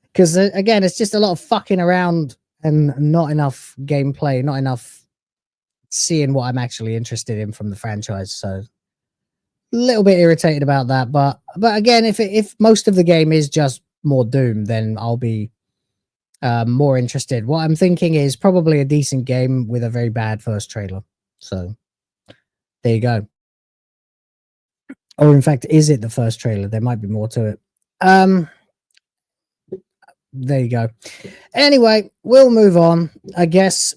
because again, it's just a lot of fucking around and not enough gameplay, not enough seeing what I'm actually interested in from the franchise. So a little bit irritated about that, but again, if most of the game is just more Doom, then I'll be more interested. What I'm thinking is probably a decent game with a very bad first trailer. So there you go. Or in fact, is it the first trailer? There might be more to it. There you go. Anyway, we'll move on. I guess,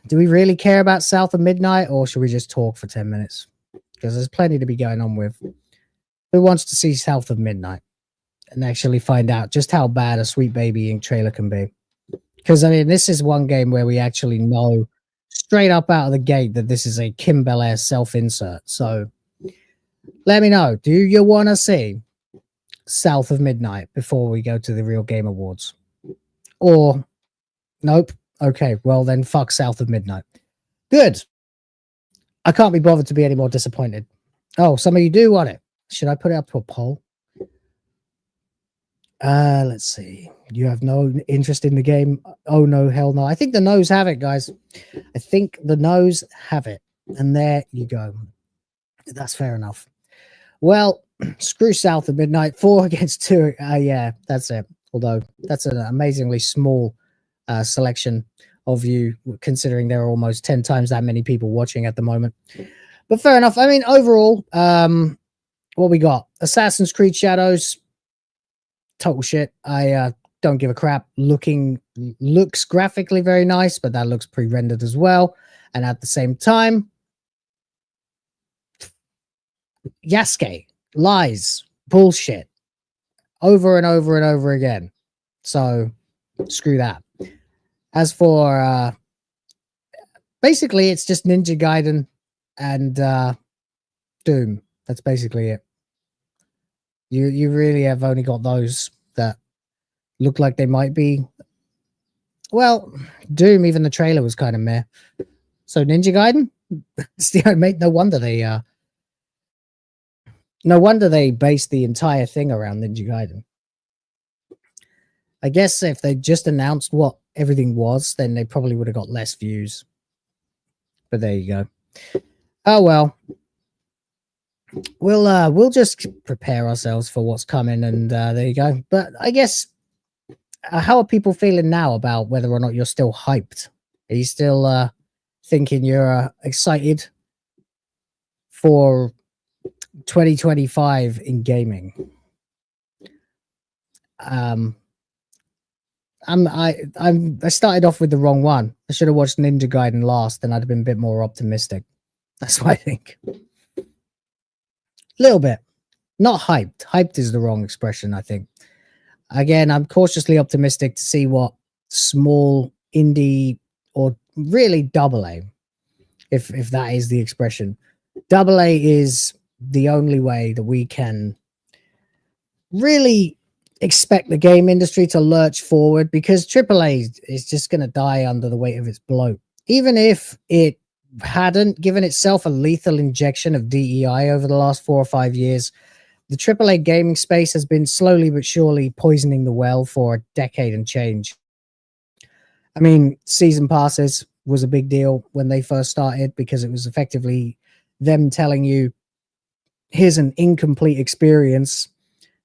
do we really care about South of Midnight, or should we just talk for 10 minutes? Because there's plenty to be going on with. Who wants to see South of Midnight and actually find out just how bad a Sweet Baby Inc. trailer can be? Because, I mean, this is one game where we actually know straight up out of the gate that this is a Kim Belair self-insert. So let me know. Do you want to see South of Midnight before we go to the Real Game Awards? Or, nope. Okay, well then fuck South of Midnight. Good. I can't be bothered to be any more disappointed. Oh, some of you do want it. Should I put it up to a poll? Let's see. You have no interest in the game? Oh, no, hell no. I think the no's have it, guys. I think the no's have it. And there you go. That's fair enough. Well, screw South of Midnight. 4 against 2. Yeah, that's it. Although that's an amazingly small selection of you, considering there are almost 10 times that many people watching at the moment. But fair enough. I mean, overall, what we got? Assassin's Creed Shadows. Total shit. I don't give a crap. Looks graphically very nice, but that looks pre-rendered as well. And at the same time, Yasuke lies, bullshit, over and over and over again. So screw that. As for basically, it's just Ninja Gaiden and Doom. That's basically it. You really have only got those that look like they might be. Well, Doom, even the trailer was kind of meh. So Ninja Gaiden, no wonder they based the entire thing around Ninja Gaiden. I guess if they just announced what everything was, then they probably would have got less views. But there you go. Oh well. We'll just prepare ourselves for what's coming, and there you go. But I guess, how are people feeling now about whether or not you're still hyped? Are you still thinking you're excited for 2025 in gaming? I started off with the wrong one. I should have watched Ninja Gaiden last, and I'd have been a bit more optimistic. That's what I think. Little bit. Not hyped. Hyped is the wrong expression, I think. Again, I'm cautiously optimistic to see what small indie, or really AA, if that is the expression. AA is the only way that we can really expect the game industry to lurch forward, because AAA is just going to die under the weight of its bloat. Even if it hadn't given itself a lethal injection of DEI over the last 4 or 5 years, the AAA gaming space has been slowly but surely poisoning the well for a decade and change. I mean, season passes was a big deal when they first started, because it was effectively them telling you, here's an incomplete experience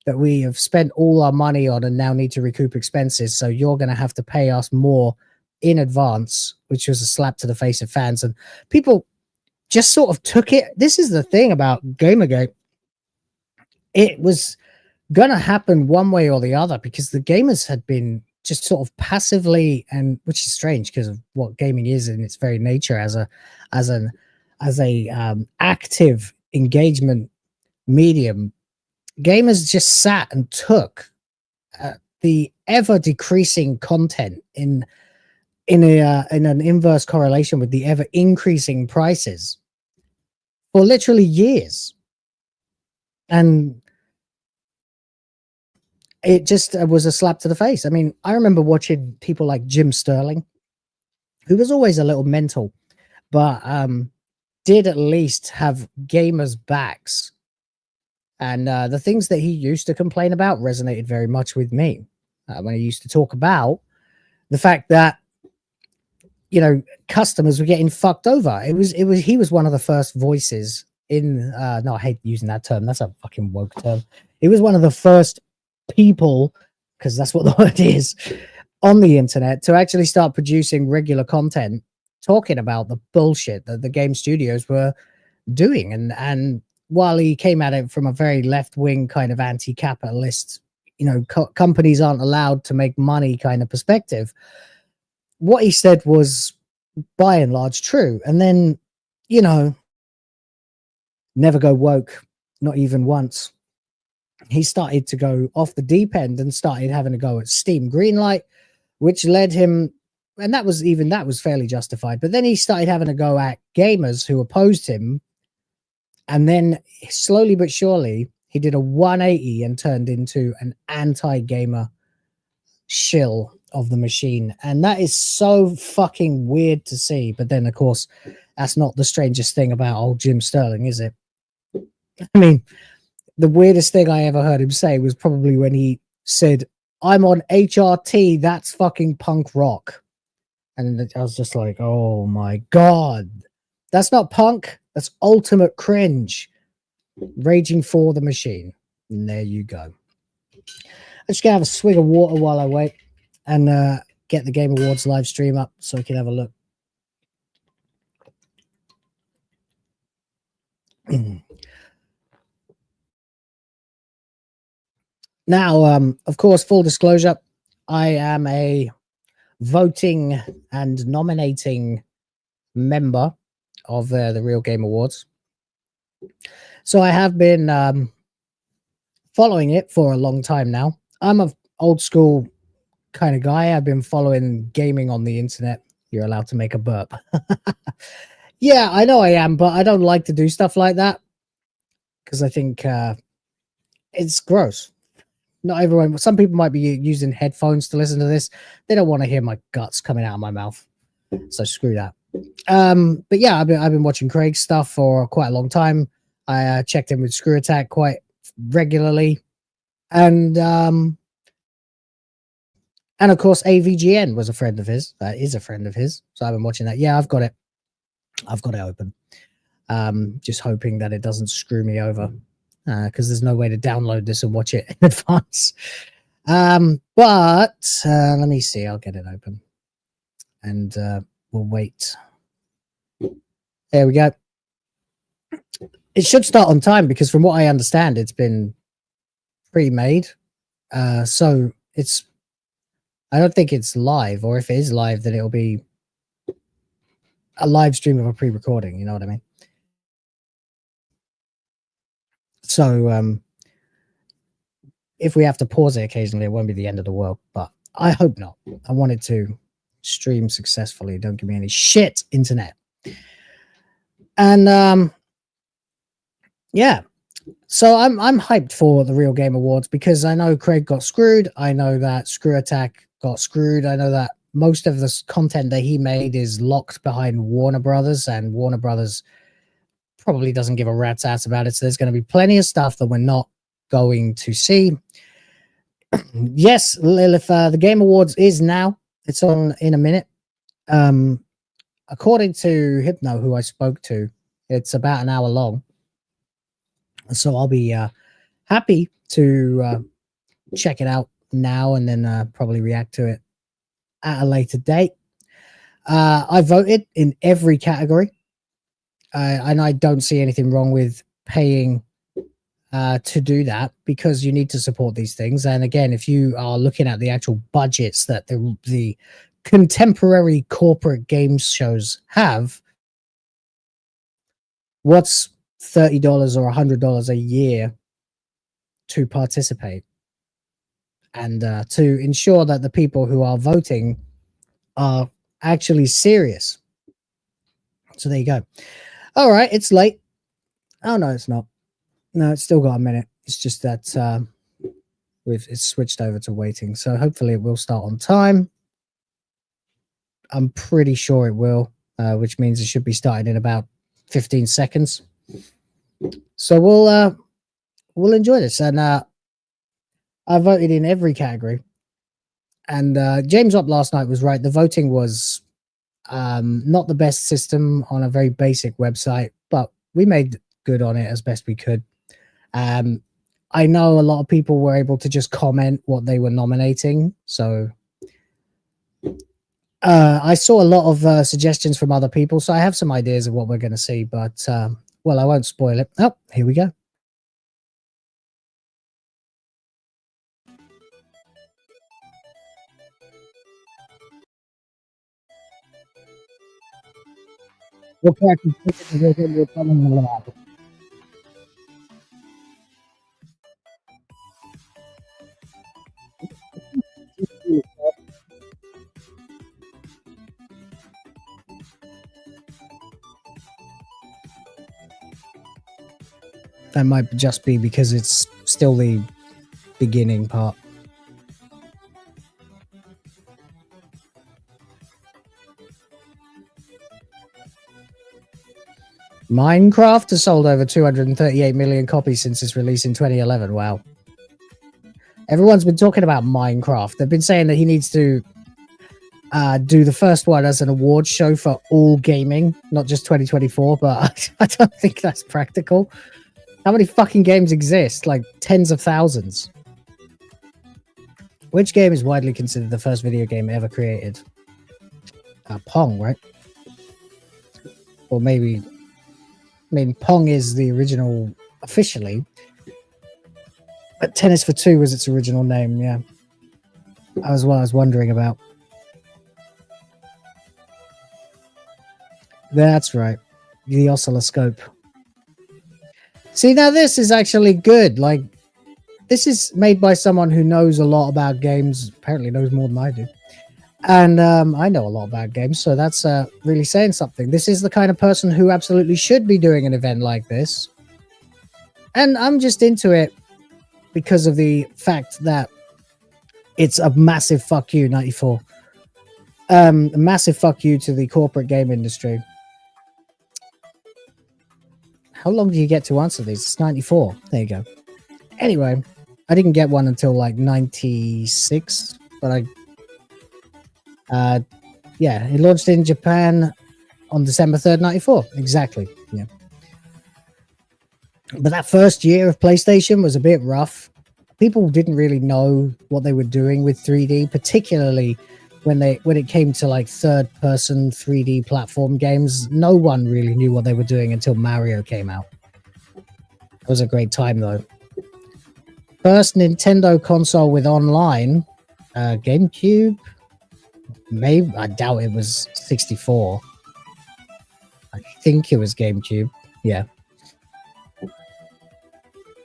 that we have spent all our money on and now need to recoup expenses, so you're going to have to pay us more in advance, which was a slap to the face of fans. And people just sort of took it. This is the thing about Gamergate. It was going to happen one way or the other, because the gamers had been just sort of passively, and which is strange because of what gaming is in its very nature, as a active engagement medium. Gamers just sat and took the ever decreasing content in an inverse correlation with the ever increasing prices for literally years. And it just was a slap to the face. I mean, I remember watching people like Jim Sterling, who was always a little mental, but did at least have gamers' backs And the things that he used to complain about resonated very much with me when he used to talk about the fact that, you know, customers were getting fucked over. He was one of the first voices in, no, I hate using that term. That's a fucking woke term. He was one of the first people, because that's what the word is, on the internet to actually start producing regular content talking about the bullshit that the game studios were doing. And while he came at it from a very left-wing kind of anti-capitalist, you know, companies aren't allowed to make money kind of perspective, what he said was by and large true. And then, you know, never go woke, not even once. He started to go off the deep end and started having a go at Steam Greenlight, which led him, and that was fairly justified. But then he started having a go at gamers who opposed him. And then slowly but surely, he did a 180 and turned into an anti-gamer shill of the machine. And that is so fucking weird to see. But then, of course, that's not the strangest thing about old Jim Sterling, is it? I mean, the weirdest thing I ever heard him say was probably when he said, "I'm on HRT, that's fucking punk rock." And I was just like, oh my God. That's not punk. That's ultimate cringe. Raging for the machine. And there you go. I'm just going to have a swig of water while I wait and get the Game Awards live stream up so we can have a look. Now, of course, full disclosure, I am a voting and nominating member of the Real Game Awards. So I have been following it for a long time now. I'm an old school kind of guy. I've been following gaming on the internet. You're allowed to make a burp. Yeah, I know I am, but I don't like to do stuff like that because I think it's gross. Not everyone, some people might be using headphones to listen to this. They don't want to hear my guts coming out of my mouth. So screw that. But yeah, I've been watching Craig's stuff for quite a long time. I checked in with Screw Attack quite regularly. And of course, AVGN was a friend of his. Is a friend of his. So I've been watching that. Yeah, I've got it. I've got it open. Just hoping that it doesn't screw me over. Because there's no way to download this and watch it in advance. But let me see. I'll get it open. And we'll wait. There we go. It should start on time because from what I understand, it's been pre-made. So it's... I don't think it's live. Or if it is live, then it'll be a live stream of a pre-recording. You know what I mean? So if we have to pause it occasionally, it won't be the end of the world, but I hope not. I want it to stream successfully. Don't give me any shit, internet. And yeah, so I'm hyped for the Real Game Awards because I know Craig got screwed. I know that Screw Attack got screwed. I know that most of the content that he made is locked behind Warner Brothers, and Warner Brothers probably doesn't give a rat's ass about it. So there's going to be plenty of stuff that we're not going to see. Yes, Lilith, the Game Awards is now. It's on in a minute. According to Hypno, who I spoke to, it's about an hour long. So I'll be happy to check it out now and then probably react to it at a later date. I voted in every category. And I don't see anything wrong with paying to do that because you need to support these things. And again, if you are looking at the actual budgets that the contemporary corporate games shows have, what's $30 or $100 a year to participate? And to ensure that the people who are voting are actually serious. So there you go. All right, it's late. Oh, no, it's not. No, it's still got a minute. It's just that it's switched over to waiting. So hopefully it will start on time. I'm pretty sure it will, which means it should be starting in about 15 seconds. So we'll enjoy this. And I voted in every category. And James up last night was right. The voting was not the best system on a very basic website, but we made good on it as best we could. I know a lot of people were able to just comment what they were nominating. So I saw a lot of suggestions from other people. So I have some ideas of what we're going to see, but well, I won't spoil it. Oh, here we go. What character you're telling me about? That might just be because it's still the beginning part. Minecraft has sold over 238 million copies since its release in 2011. Wow. Everyone's been talking about Minecraft. They've been saying that he needs to do the first one as an award show for all gaming, not just 2024, but I don't think that's practical. How many fucking games exist? Like tens of thousands. Which game is widely considered the first video game ever created? Pong, right? Or maybe... I mean, Pong is the original officially, but Tennis for Two was its original name, yeah. That was what I was wondering about. That's right. The oscilloscope. See, now this is actually good. Like, this is made by someone who knows a lot about games, apparently knows more than I do. And I know a lot about games, so that's really saying something. This is the kind of person who absolutely should be doing an event like this. And I'm just into it because of the fact that it's a massive fuck you, 94. A massive fuck you to the corporate game industry. How long do you get to answer these? It's 94. There you go. Anyway, I didn't get one until like 96, but yeah, it launched in Japan on December 3rd, 94. Exactly. Yeah. But that first year of PlayStation was a bit rough. People didn't really know what they were doing with 3D, particularly when it came to like third-person 3D platform games. No one really knew what they were doing until Mario came out. It was a great time, though. First Nintendo console with online, GameCube. Maybe, I doubt it was 64. I think it was GameCube. Yeah.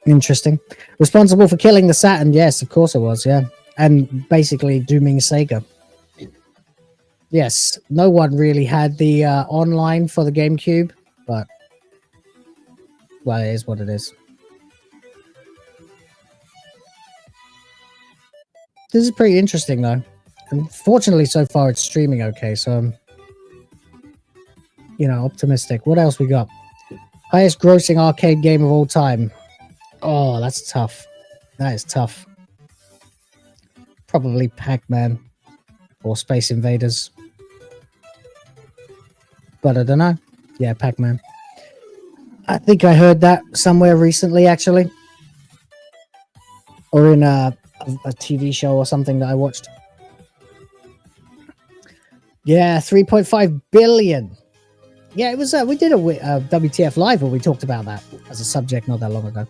Interesting. Responsible for killing the Saturn. Yes, of course it was. Yeah. And basically dooming Sega. Yes. No one really had the online for the GameCube, but well, it is what it is. This is pretty interesting, though. And fortunately, so far, it's streaming okay, so I'm, you know, optimistic. What else we got? Highest grossing arcade game of all time. Oh, that's tough. That is tough. Probably Pac-Man or Space Invaders. But I don't know. Yeah, Pac-Man. I think I heard that somewhere recently, actually. Or in a TV show or something that I watched. Yeah, 3.5 billion. Yeah, it was. We did a WTF Live where we talked about that as a subject not that long ago.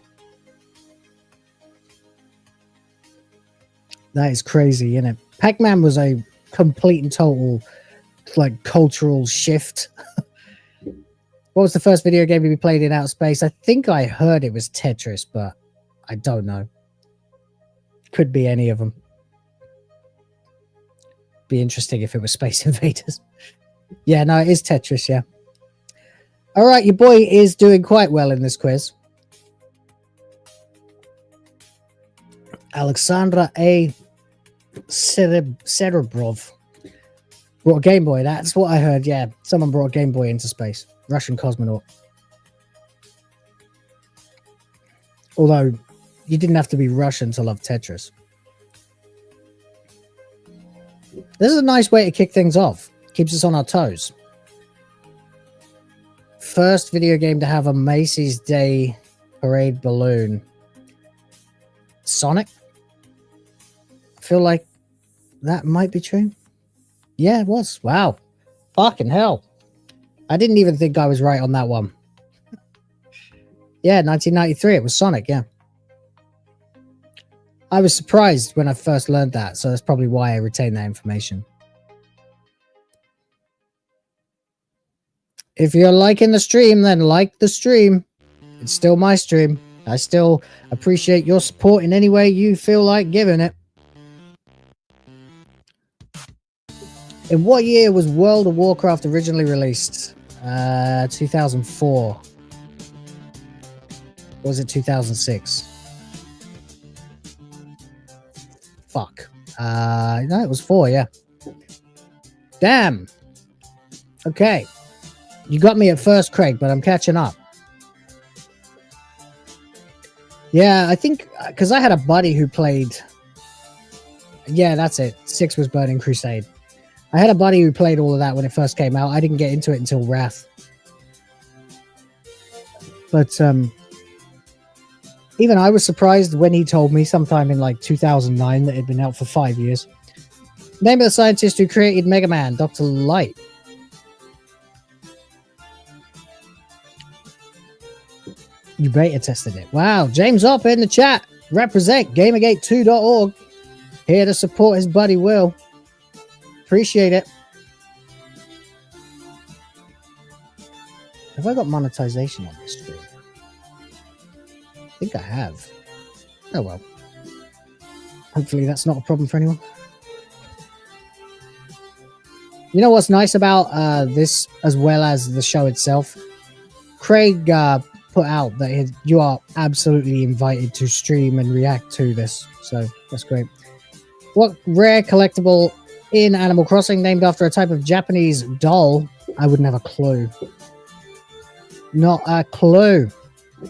That is crazy, isn't it? Pac-Man was a complete and total, like, cultural shift. What was the first video game you played in outer space? I think I heard it was Tetris, but I don't know. Could be any of them. Be interesting if it was Space Invaders. Yeah, no, it is Tetris, yeah. All right, your boy is doing quite well in this quiz. Alexandra A. Serebrov brought a Game Boy. That's what I heard, yeah. Someone brought a Game Boy into space. Russian cosmonaut. Although, you didn't have to be Russian to love Tetris. This is a nice way to kick things off. Keeps us on our toes. First video game to have a Macy's Day Parade balloon. Sonic? I feel like that might be true. Yeah, it was. Wow. Fucking hell. I didn't even think I was right on that one. Yeah, 1993. It was Sonic, yeah. I was surprised when I first learned that, so that's probably why I retained that information. If you're liking the stream, then like the stream. It's still my stream. I still appreciate your support in any way you feel like giving it. In what year was World of Warcraft originally released? 2004. Or was it 2006? Fuck. No, it was 4, yeah. Damn. Okay. You got me at first, Craig, but I'm catching up. Yeah, I think because I had a buddy who played. Yeah, that's it. 6 was Burning Crusade. I had a buddy who played all of that when it first came out. I didn't get into it until Wrath. But even I was surprised when he told me sometime in like 2009 that it had been out for 5 years. Name of the scientist who created Mega Man, Dr. Light. You beta tested it. Wow. James Up in the chat. Represent Gamergate2.org. Here to support his buddy Will. Appreciate it. Have I got monetization on this stream? I think I have. Oh well. Hopefully that's not a problem for anyone. You know what's nice about this as well as the show itself? Craig put out that you are absolutely invited to stream and react to this. So that's great. What rare collectible in Animal Crossing named after a type of Japanese doll? I wouldn't have a clue. Not a clue.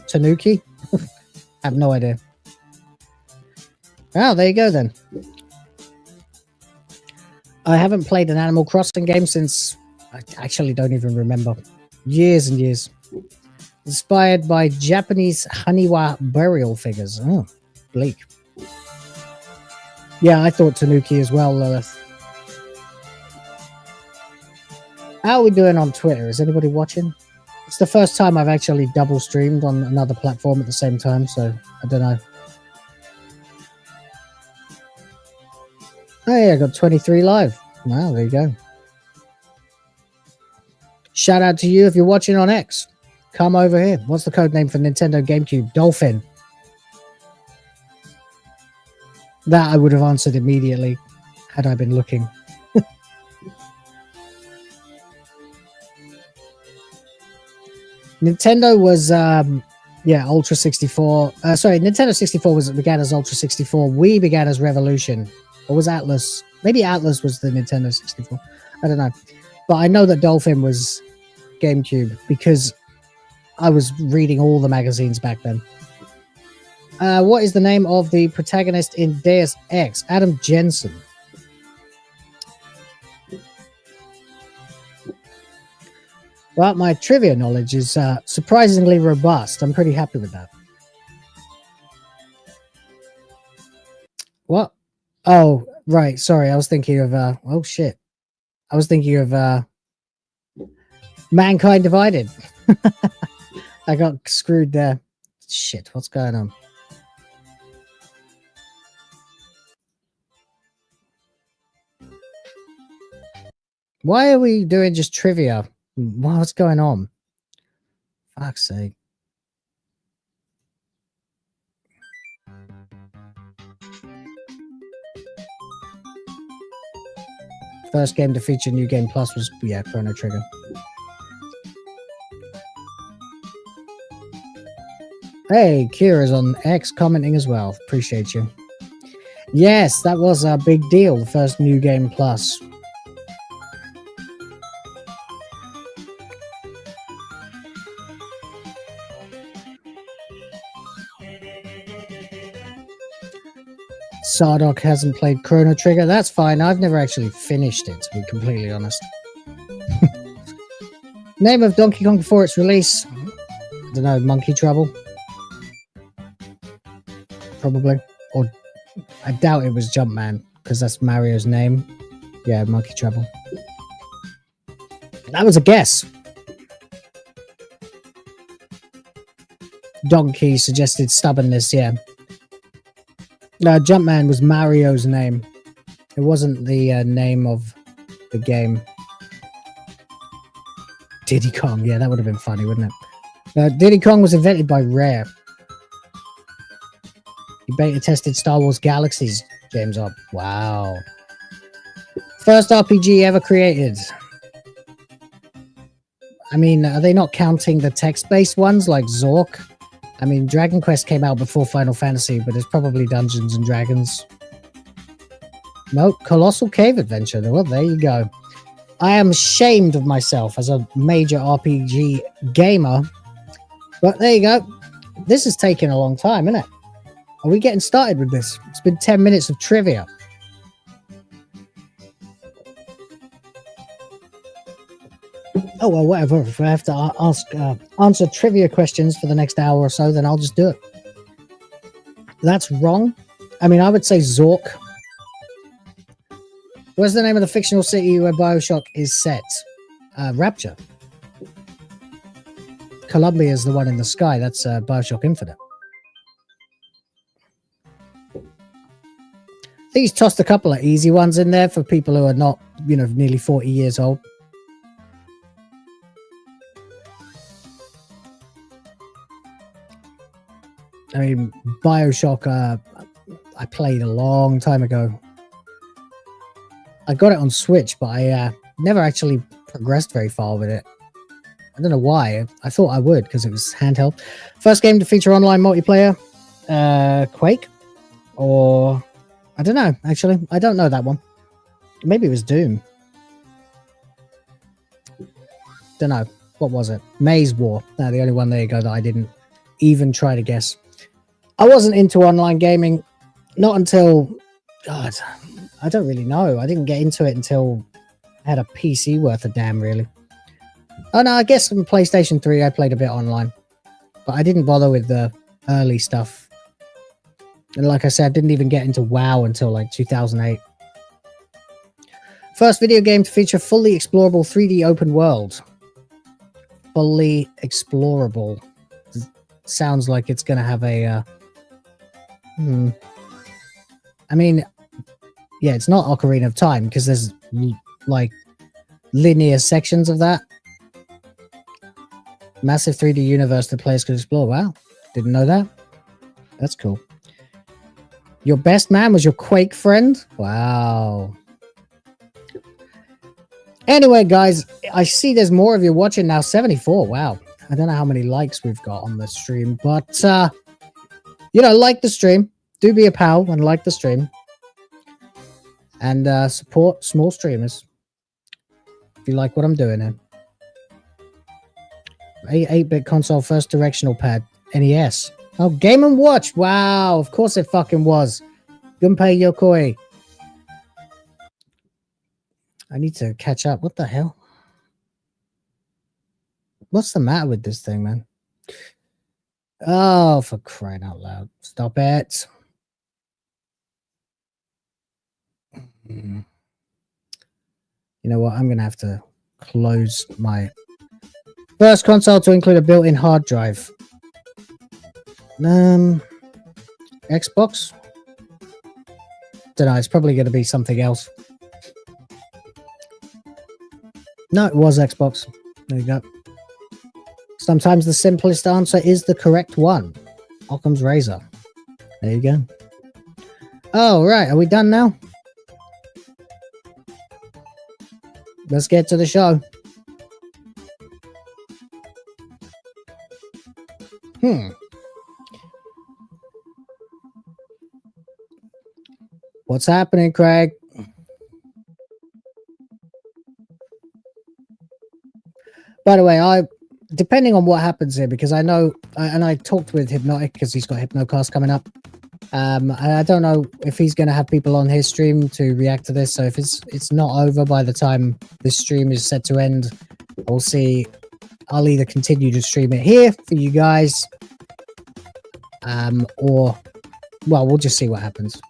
Tanuki? I have no idea. Oh, there you go then. I haven't played an Animal Crossing game since... I actually don't even remember. Years and years. Inspired by Japanese Haniwa burial figures. Oh, bleak. Yeah, I thought Tanuki as well, Lilith. How are we doing on Twitter? Is anybody watching? It's the first time I've actually double streamed on another platform at the same time, so I don't know. Oh yeah, I got 23 live. Wow, there you go. Shout out to you if you're watching on X. Come over here. What's the code name for Nintendo GameCube? Dolphin. That I would have answered immediately had I been looking. Nintendo was, yeah, Ultra 64. Sorry, Nintendo 64 began as Ultra 64. Wii began as Revolution. Or was Atlas? Maybe Atlas was the Nintendo 64. I don't know. But I know that Dolphin was GameCube because I was reading all the magazines back then. What is the name of the protagonist in Deus Ex? Adam Jensen. Well, my trivia knowledge is surprisingly robust. I'm pretty happy with that. What? Oh, right. Sorry. I was thinking of... oh, shit. I was thinking of Mankind Divided. I got screwed there. Shit. What's going on? Why are we doing just trivia? What's going on? Fuck's sake. First game to feature New Game Plus was, yeah, Chrono Trigger. Hey, Kira's on X commenting as well. Appreciate you. Yes, that was a big deal. The first New Game Plus. Sardoc hasn't played Chrono Trigger. That's fine. I've never actually finished it, to be completely honest. Name of Donkey Kong before its release? I don't know, Monkey Trouble? Probably. Or I doubt it was Jumpman, because that's Mario's name. Yeah, Monkey Trouble. That was a guess. Donkey suggested stubbornness, yeah. No, Jumpman was Mario's name. It wasn't the name of the game. Diddy Kong, yeah, that would have been funny, wouldn't it? Diddy Kong was invented by Rare. He beta tested Star Wars Galaxies, James up. Wow. First RPG ever created. I mean, are they not counting the text-based ones like Zork? I mean, Dragon Quest came out before Final Fantasy, but it's probably Dungeons and Dragons. Nope, Colossal Cave Adventure. Well, there you go. I am ashamed of myself as a major RPG gamer. But there you go. This is taking a long time, isn't it? Are we getting started with this? It's been 10 minutes of trivia. Oh, well, whatever. If I have to answer trivia questions for the next hour or so, then I'll just do it. That's wrong. I mean, I would say Zork. What's the name of the fictional city where Bioshock is set? Rapture. Columbia is the one in the sky. That's Bioshock Infinite. I think he's tossed a couple of easy ones in there for people who are not, you know, nearly 40 years old. I mean, Bioshock, I played a long time ago. I got it on Switch, but I never actually progressed very far with it. I don't know why. I thought I would, because it was handheld. First game to feature online multiplayer? Quake? Or... I don't know, actually. I don't know that one. Maybe it was Doom. Don't know. What was it? Maze War. No, the only one, there you go, that I didn't even try to guess. I wasn't into online gaming, not until... God, I don't really know. I didn't get into it until I had a PC worth a damn, really. Oh, no, I guess on PlayStation 3 I played a bit online. But I didn't bother with the early stuff. And like I said, I didn't even get into WoW until like 2008. First video game to feature fully explorable 3D open world. Fully explorable. Sounds like it's going to have a... I mean, yeah, it's not Ocarina of Time because there's like linear sections of that. Massive 3D universe that players could explore. Wow, didn't know that. That's cool. Your best man was your Quake friend? Wow. Anyway, guys, I see there's more of you watching now. 74. Wow. I don't know how many likes we've got on the stream, but, you know, like the stream. Do be a pal and like the stream. And support small streamers. If you like what I'm doing here. 8-bit console first directional pad. NES. Oh, Game & Watch. Wow. Of course it fucking was. Gunpei Yokoi. I need to catch up. What the hell? What's the matter with this thing, man? Oh, for crying out loud. Stop it. You know what? I'm going to have to close my first console to include a built-in hard drive. Xbox? Don't know. It's probably going to be something else. No, it was Xbox. There you go. Sometimes the simplest answer is the correct one. Occam's razor. There you go. Oh, right. Are we done now? Let's get to the show. What's happening, Craig? By the way, depending on what happens here, because I know, and I talked with Hypnotic because he's got Hypnocast coming up. I don't know if he's going to have people on his stream to react to this. So if it's not over by the time this stream is set to end, we'll see. I'll either continue to stream it here for you guys, or, well, we'll just see what happens.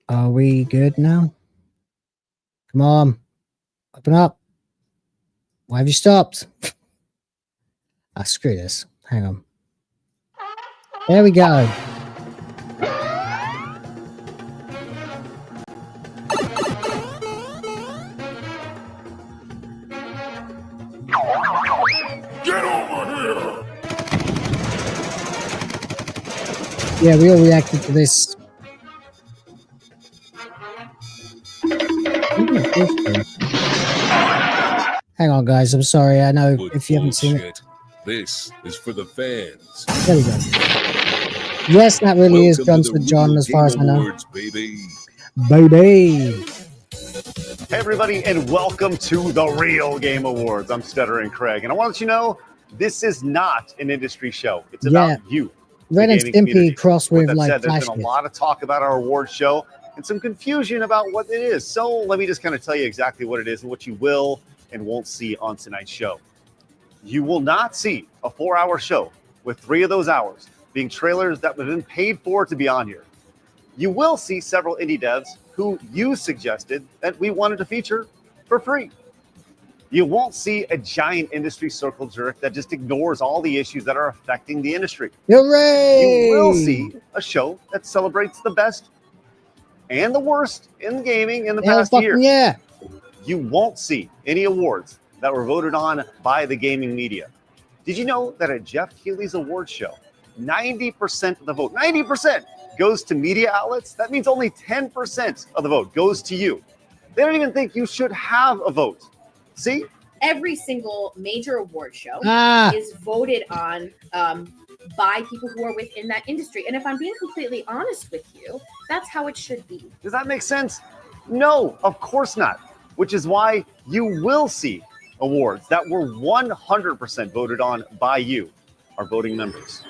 Are we good now? Come on. Open up. Why have you stopped? Ah, screw this. Hang on. There we go. Get over here! Yeah, we all reacted to this. Hang on, guys. I'm sorry. I know if you haven't seen it. This is for the fans. There we go. Yes, that really is Johnson John, as far as I know. Baby. Baby. Hey, everybody, and welcome to the Real Game Awards. I'm Stuttering Craig, and I want to let you know this is not an industry show. It's about you. Ren and Stimpy cross with like said, Flash. there's been a lot of talk about our award show and some confusion about what it is. So let me just kind of tell you exactly what it is and what you will and won't see on tonight's show. You will not see a 4-hour show with 3 of those hours being trailers that have been paid for to be on here. You will see several indie devs who you suggested that we wanted to feature for free. You won't see a giant industry circle jerk that just ignores all the issues that are affecting the industry. Hooray! You will see a show that celebrates the best and the worst in gaming in the past year. Yeah. You won't see any awards that were voted on by the gaming media. Did you know that at Jeff Keighley's award show, 90% of the vote, 90% goes to media outlets? That means only 10% of the vote goes to you. They don't even think you should have a vote. See? Every single major award show Ah. is voted on by people who are within that industry. And if I'm being completely honest with you, that's how it should be. Does that make sense? No, of course not. Which is why you will see awards that were 100% voted on by you, our voting members.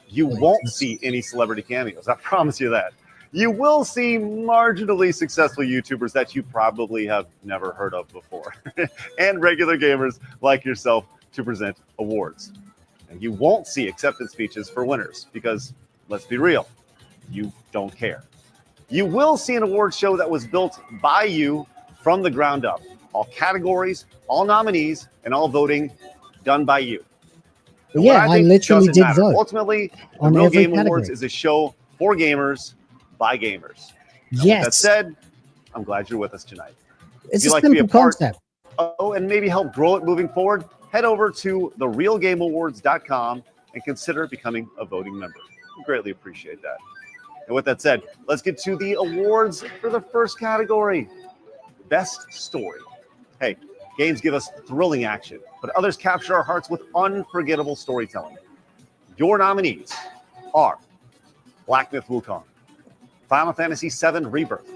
You won't see any celebrity cameos. I promise you that. You will see marginally successful YouTubers that you probably have never heard of before, and regular gamers like yourself to present awards. And you won't see acceptance speeches for winners because, let's be real, you don't care. You will see an award show that was built by you from the ground up. All categories, all nominees, and all voting done by you. And Yeah, I literally did matter. vote Ultimately, the on Real every Game Awards category. is a show for gamers by gamers. Now, with Yes. that said, I'm glad you're with us tonight. It's If you'd a like to be a simple part concept. and maybe help grow it moving forward, head over to therealgameawards.com and consider becoming a voting member. We greatly appreciate that. And with that said, let's get to the awards for the first category, Best Story. Hey, games give us thrilling action, but others capture our hearts with unforgettable storytelling. Your nominees are Black Myth Wukong, Final Fantasy VII Rebirth,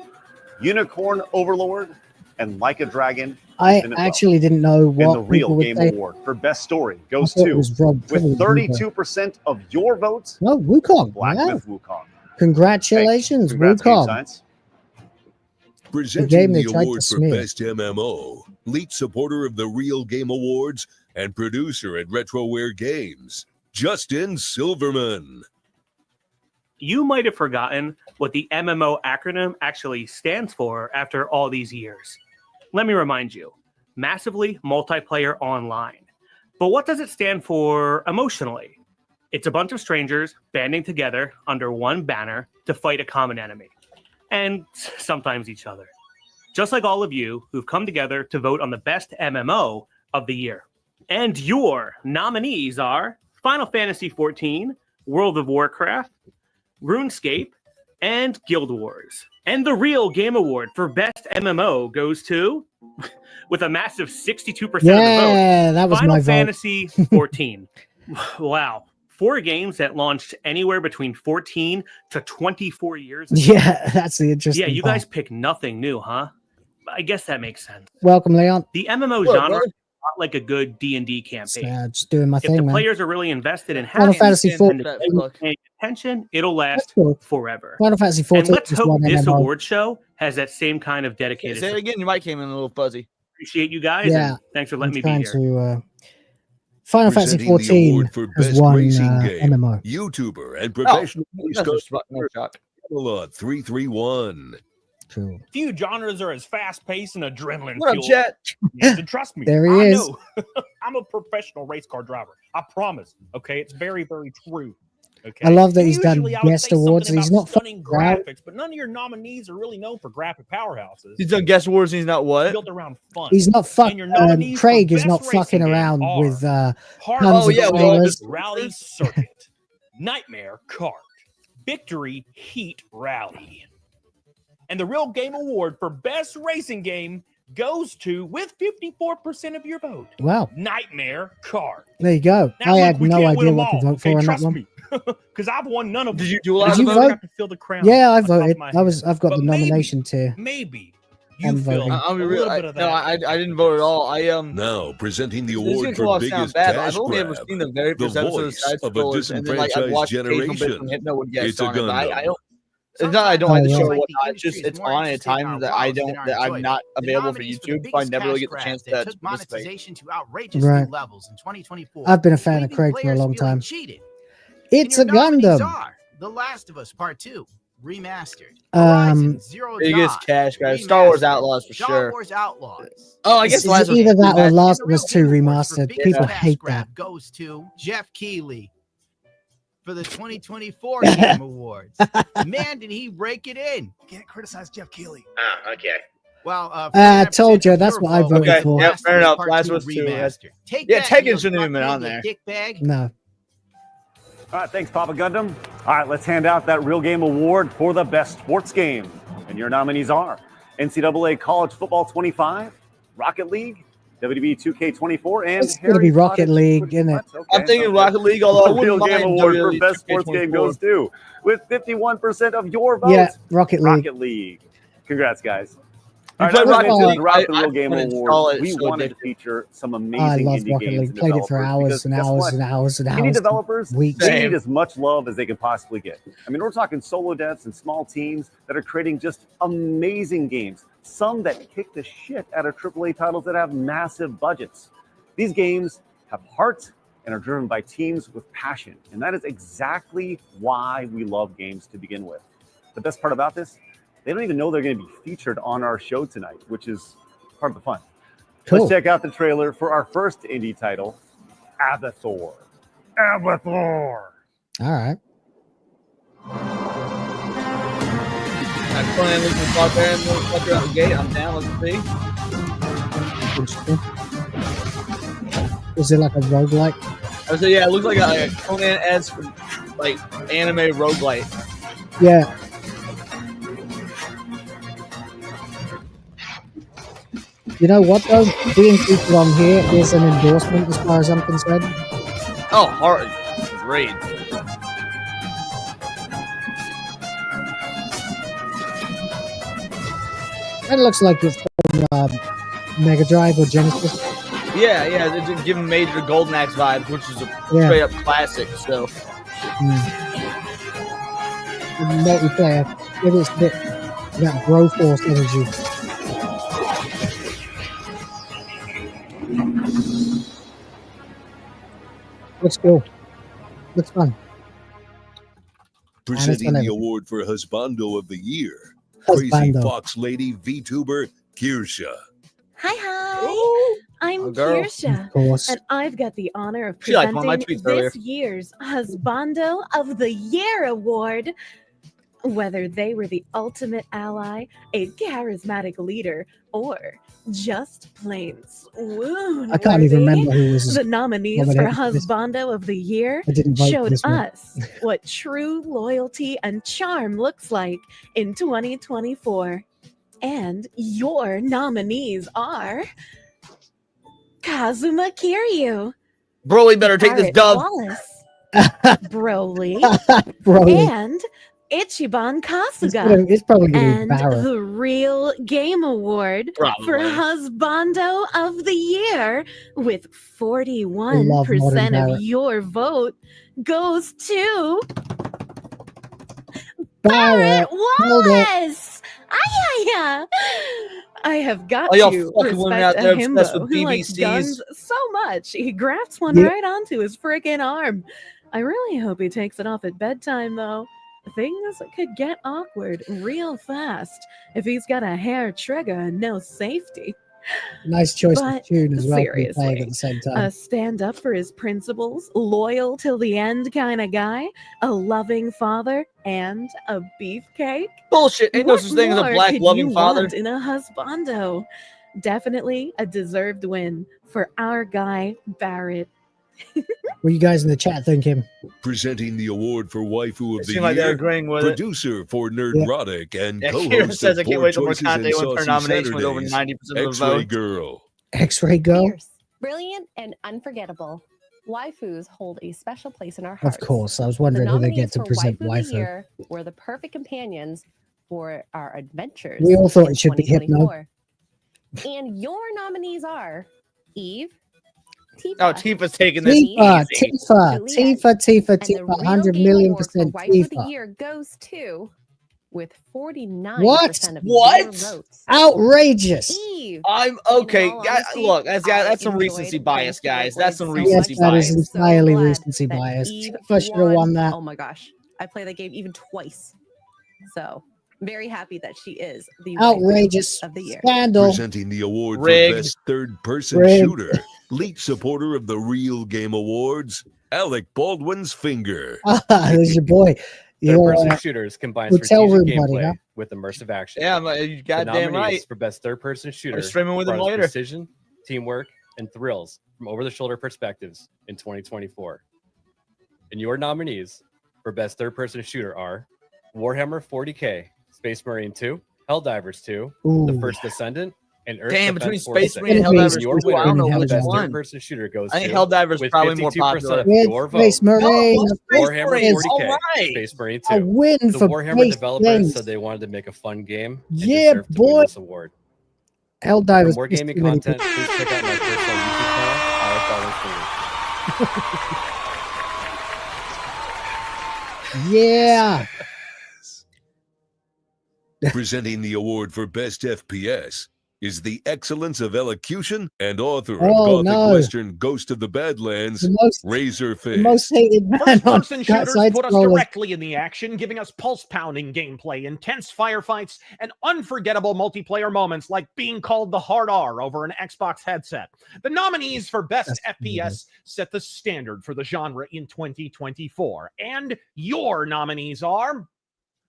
Unicorn Overlord, and Like a Dragon. I Infinite Wealth. actually didn't know And what the Real people would Game say. Award for Best Story goes I thought it to, was Rob with Ford, 32% of your votes, No, Wukong. Black Wow. Myth Wukong. Congratulations, Congrats, Game Wukong. Science. Presenting game they the tried to award for smear. Best MMO, lead supporter of the Real Game Awards and producer at RetroWare Games, Justin Silverman. You might have forgotten what the MMO acronym actually stands for after all these years. Let me remind you, massively multiplayer online. But what does it stand for emotionally? It's a bunch of strangers banding together under one banner to fight a common enemy. And sometimes each other. Just like all of you who've come together to vote on the best MMO of the year. And your nominees are Final Fantasy XIV, World of Warcraft, RuneScape, and Guild Wars. And the Real Game Award for Best MMO goes to, with a massive 62% of the vote, that was Final my vote. Fantasy XIV. Wow. 4 games that launched anywhere between 14 to 24 years ago. Yeah, that's the interesting Yeah, you part. guys pick nothing new, huh? I guess that makes sense. Welcome, Leon. The MMO What, genre brother? lot like a good D&D campaign. Just doing my If thing, the man. players are really invested in Final having Fantasy and the 14. players paying attention, it'll last forever. Final Fantasy 14. And let's is hope one this MMO. award show has that same kind of dedicated. Say it again. Your mic came in a little fuzzy. Appreciate you guys. Yeah, And thanks for I'm letting me be trying here. to. Final Fantasy Presenting the 14 award for has best won racing game, MMO. YouTuber and professional race car no shock. Camelot 331. True. Few genres are as fast-paced and adrenaline. What up, Jet? Yes, and trust me, There he I is. know. I'm a professional race car driver. I promise. Okay, it's very, very true. Okay. I love that he's done Usually I would guest say something awards and he's about not stunning fucking around. graphics, but none of your nominees are really known for graphic powerhouses. He's done guest awards and he's not what? Built around fun. He's not And fucking. your nominees for Craig is best not racing fucking game around are with Hard tons Oh, of yeah, trailers. Rally Circuit, Nightmare Kart, Victory Heat Rally. And the Real Game Award for Best Racing Game goes to, with 54% of your vote, Wow. Nightmare Kart. There you go. Now, I look, had we no can't win idea them what to all, vote for okay? on that Trust one. me. Because I've won none of them. Did you do a lot Did of you the vote? voting? have to fill the crown. Yeah, I off the top of voted. my I've head. got But the nomination tier. Maybe I'm you feel voting. a I'm little real. bit of that. No, I didn't vote at all. Now presenting the This is award gonna for sound biggest bad, but cash I've only ever grab, seen the very the first episode of voice Side of a Scrollers, and then like I've disenfranchised watched occasional bits generation. from Hypno would It's guest a on it. But I Gundam. don't. It's not I don't like the Oh, show yeah. or whatnot. It's just it's on at a time that I don't that I'm not available for YouTube, so I never really get the chance to participate. monetization to outrageous Right. new levels in 2024. I've been a fan of leaving Craig for a players long feeling time. cheated. It's And a your nominees Gundam. are The Last of Us Part 2 remastered. Um, Biggest cash grab. Star Wars Outlaws for Star sure. Wars Outlaws. Oh, I guess It's Last either that or remastered. Last of Us 2 For remastered. biggest People cash hate grab that. goes to Jeff Keighley for the 2024 Game Awards. Man, did he break it in? Can't criticize Jeff Keighley. Ah, okay. Well, I told you, that's what I voted Okay, for. yeah, fair enough. Part Last 2 was 2. remastered. Take Yeah, that, Tekken you shouldn't have been fuck on me, there. you dickbag. No. All right, thanks, Papa Gundam. All right, let's hand out that Real Game Award for the best sports game. And your nominees are NCAA College Football 25, Rocket League, WWE 2K24, and It's going to be Rocket League, isn't it? I'm thinking Rocket League, although I The Real wouldn't Game mind Award for WWE best sports game goes to, with 51% of your votes, Yeah, Rocket League. Rocket League. Congrats, guys. You All played right, Rocket now League? throughout the I Real Game wanna install Awards, it, we so wanted to addictive. feature some I amazing love indie Rocket games League. and Played it for developers, hours because and guess hours what? and hours and Indie hours. developers, Weeks. they need as much love as they can possibly get. I mean, we're talking solo devs and small teams that are creating just amazing games, some that kick the shit out of AAA titles that have massive budgets. These games have heart and are driven by teams with passion, and that is exactly why we love games to begin with. The best part about this, they don't even know they're going to be featured on our show tonight, which is part of the fun. Cool. Let's check out the trailer for our first indie title, Avathor. Avathor. All right. Conan looking to barbarian motherfucker out the gate. I'm down. Let's see. Interesting. Is it like a roguelike? I would say, yeah, it looks like a Conan-esque, like, anime roguelite. Yeah. You know what though? Being featured on here is an endorsement as far as I'm concerned. Oh, hard. Great. It looks like it's from Mega Drive or Genesis. Yeah, they just give him major Golden Axe vibes, which is a Yeah. straight up classic, so. Multiplayer. It is that Broforce energy. Looks cool. Looks fun. Presenting gonna- the award for Husbando of the Year, Crazy Husbando. Fox Lady VTuber Kirsha. Hi. I'm Oh, girl. Kirsha, Of course. and I've got the honor of She liked one of my presenting tweets earlier. this year's Husbando of the Year award. Whether they were the ultimate ally, a charismatic leader, or just plain swoon. I can't even remember who was The nominees for nominated for this. Husbando of the Year I didn't vote for showed this one. us what true loyalty and charm looks like in 2024. And your nominees are Kazuma Kiryu, Broly better take this Barrett dub. Wallace, Broly, Broly. and Ichiban Kasuga. It's probably going to be And Barrett. the Real Game Award for Probably. Husbando of the Year with love Modern 41% Barrett. of your vote goes to Barrett. Hold it. Wallace. Ayaya. I have got All y'all to fucking women respect out there a obsessed himbo with who likes BBCs. guns so much he grafts one Yeah. right onto his freaking arm. I really hope he takes it off at bedtime, though. Things could get awkward real fast if he's got a hair trigger and no safety. Nice choice of But tune as well. To be playing seriously, at the same time. a stand up for his principles, loyal till the end kind of guy, a loving father, and a beefcake. Bullshit. Ain't no What such thing as a more black could loving you father. want in a husbando? Definitely a deserved win for our guy Barrett. What are you guys in the chat thinking? Presenting the award for Waifu of It the seemed like they're Year, agreeing with it. producer for Nerdrotic and Yeah, Kieran co-host says I of can't Poor wait till Choices Mercante and wins her Saucy nomination with over Saturdays, 90% of the X-Ray vote. Girl. X-Ray Girl? Fierce, brilliant, and unforgettable. Waifus hold a special place in our hearts. Of course. I was wondering who they get to present Waifu of the Waifu. Year were the perfect companions for our adventures. We all thought in it should be Hypno. 2024. And your nominees are Eve, Tifa, Oh, Tifa's taking this Tifa, easy. Tifa, 100 million percent Waifu of the Tifa. Year goes to with 49% What? of What? your votes. Outrageous. Eve. I'm okay. all Guys, honesty, look, that's some enjoyed recency bias, playing guys. Keyblade That's some so recency Yes, that bias. is so entirely glad recency that bias. Eve Tifa should have won that. Oh my gosh. I played that game even twice. So very happy that she is the waifu Outrageous of the year. scandal. Presenting the award Rigged. for Best Third-Person Rigged. Shooter, lead supporter of the Real Game Awards, Alec Baldwin's Finger. There's your boy. Third-person shooters combine hotel strategic room buddy, gameplay huh? with immersive action. Yeah, you The goddamn nominees right. for best third-person shooter I'm streaming with him brought us later. precision, teamwork, and thrills from over-the-shoulder perspectives in 2024. And your nominees for best third-person shooter are Warhammer 40K, Space Marine 2, Helldivers 2, The Ooh. First Descendant, and Earth Damn, Defense between Force Space Marine and 6. Helldivers, Your I don't know winner for which best one. third-person shooter goes I think to, Helldivers with probably more 52% popular. of With your Space vote. Marine. No, Space Warhammer Marines, 40K, all right. Space Marine 2. A win The for Warhammer Space developers Marines. said they wanted to make a fun game and Yeah, deserve to win boy. this award. For Helldivers. more pissed gaming too many content, please check out my personal YouTube channel, Alex Yeah. Presenting the award for Best FPS is the excellence of elocution and author of Oh, Gothic no. Western Ghost of the Badlands, The most- Razorface. The most hated man on First-person shooters side put us scrollers. directly in the action, giving us pulse-pounding gameplay, intense firefights, and unforgettable multiplayer moments like being called the hard R over an Xbox headset. The nominees for Best FPS set the standard for the genre in 2024. And your nominees are...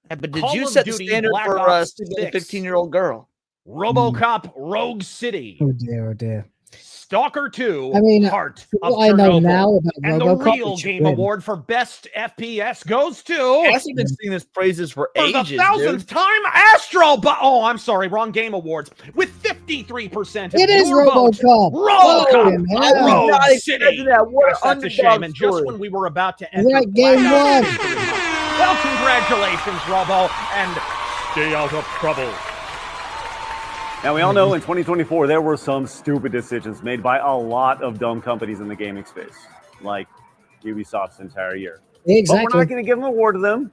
But did Call you of set the Duty standard Black for Ops a 6, 15-year-old girl? RoboCop Rogue City, Oh dear, oh dear. Stalker 2, I mean, Heart from of what I know Chernobyl. now about And the RoboCop, Real it should Game win. Award for Best FPS goes to... I've been seeing this praises for For ages, the 1000th dude. time, Astro... Oh, I'm sorry, wrong Game Awards. With 53% of It is your vote. RoboCop. RoboCop, Oh, a yeah. Rogue not City. expecting that. What Yes, an that's a shame. underdog And just story. when we were about to enter Right, game Black Ops one. history month. Well, congratulations, Robo, and stay out of trouble. Now, we all know in 2024, there were some stupid decisions made by a lot of dumb companies in the gaming space, like Ubisoft's entire year. But Exactly. we're not going to give an award to them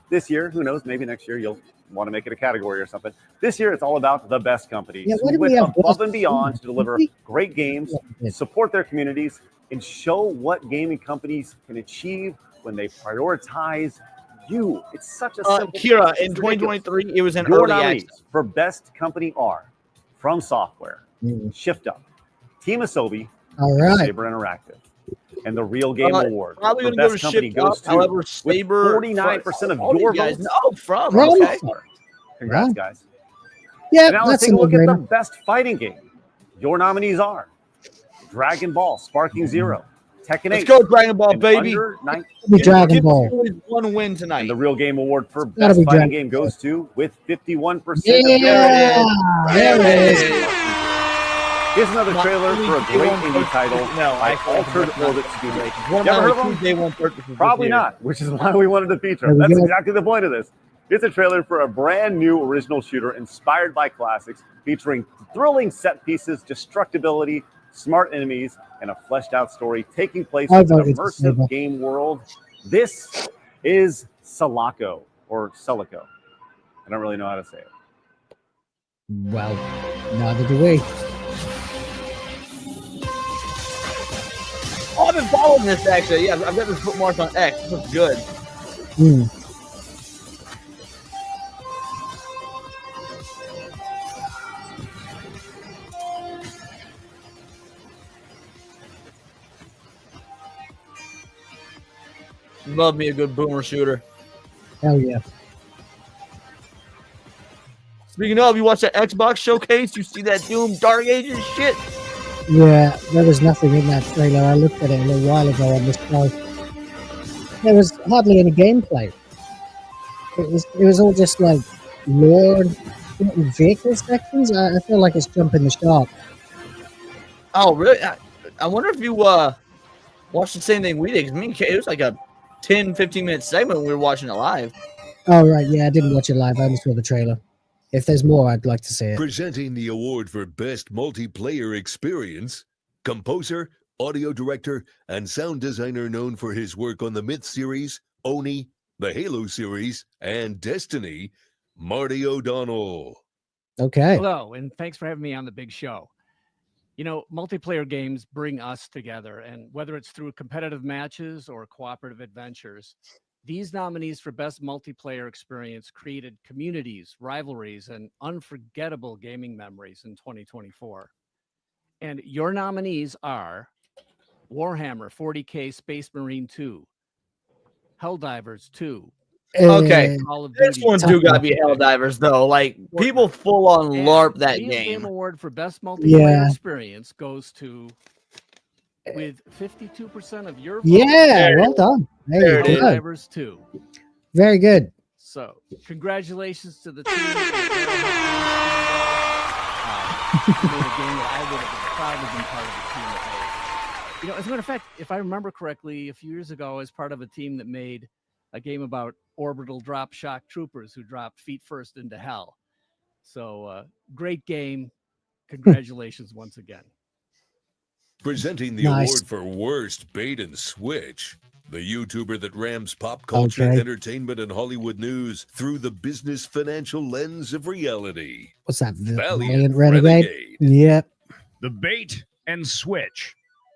this year. Who knows? Maybe next year you'll want to make it a category or something. This year, it's all about the best companies Yeah, what who do we went have above best? and beyond to deliver great games, Yeah. support their communities, and show what gaming companies can achieve when they prioritize you. It's such a simple Kira, it's in ridiculous. 2023, it was an Your early nominees access. for best company are From Software, Shift Up, Team Asobi, All right. Saber Interactive. And the Real Game Award Probably for gonna go best to company Shift goes Up, to however, with Saber, 49% of all your you guys votes. know from. From Okay. Congrats, guys. Yeah, And now let's that's a take a look at the no-brainer. best fighting game. Your nominees are Dragon Ball, Sparking Zero, Tekken 8. Let's go, Dragon Ball, and baby. Under Night- Be Dragon Give us Ball. always one win tonight. And the Real Game Award for gotta best be fighting Dragon game goes to with 51% of Yeah, your votes. there it is. Here's another trailer for a great indie title by Altered Orbit Studios. You ever heard of them? Probably not, which is why we wanted to feature them. That's exactly the point of this. It's a trailer for a brand new original shooter inspired by classics, featuring thrilling set pieces, destructibility, smart enemies, and a fleshed out story taking place in an immersive game world. This is Celico, or Celico. I don't really know how to say it. Well, neither do we. Oh, I've been following this actually. Yeah, I've got this bookmark on X. This looks good. Love me a good boomer shooter. Hell yeah. Speaking of, you watch that Xbox showcase, you see that Doom Dark Ages shit? Yeah, there was nothing in that trailer. I looked at it a little while ago on this show. There was hardly any gameplay. It was all just like lore and vehicle sections. I feel like it's jumping the shark. Oh, really? I wonder if you watched the same thing we did. 'Cause it was like a 10, 15-minute segment when we were watching it live. Oh, right. Yeah, I didn't watch it live. I only saw the trailer. If there's more, I'd like to see it. Presenting the award for Best Multiplayer Experience, composer, audio director, and sound designer known for his work on the Myth series, Oni, the Halo series, and Destiny, Marty O'Donnell. Okay. Hello, and thanks for having me on the big show. You know, multiplayer games bring us together, and whether it's through competitive matches or cooperative adventures, these nominees for Best Multiplayer Experience created communities, rivalries, and unforgettable gaming memories in 2024. And your nominees are Warhammer 40K Space Marine 2, Helldivers 2. Okay, Call of this Duty one do gotta be Helldivers though. Like people full on LARP that Video game. Award for Best Multiplayer Yeah. Experience goes to, with 52% of your vote, Yeah, well done. There you go. Helldivers 2. Very good. So, congratulations to the team. Made a game that I would have been proud to have been part of the team that made. You know, as a matter of fact, if I remember correctly, a few years ago, I was part of a team that made a game about orbital drop shock troopers who dropped feet first into hell. So, great game. Congratulations once again. Presenting the Nice. award for Worst Bait and Switch, the YouTuber that rams pop culture, Okay. entertainment, and Hollywood news through the business financial lens of reality. What's that? Valiant Valiant Renegade? Yep. The bait and switch.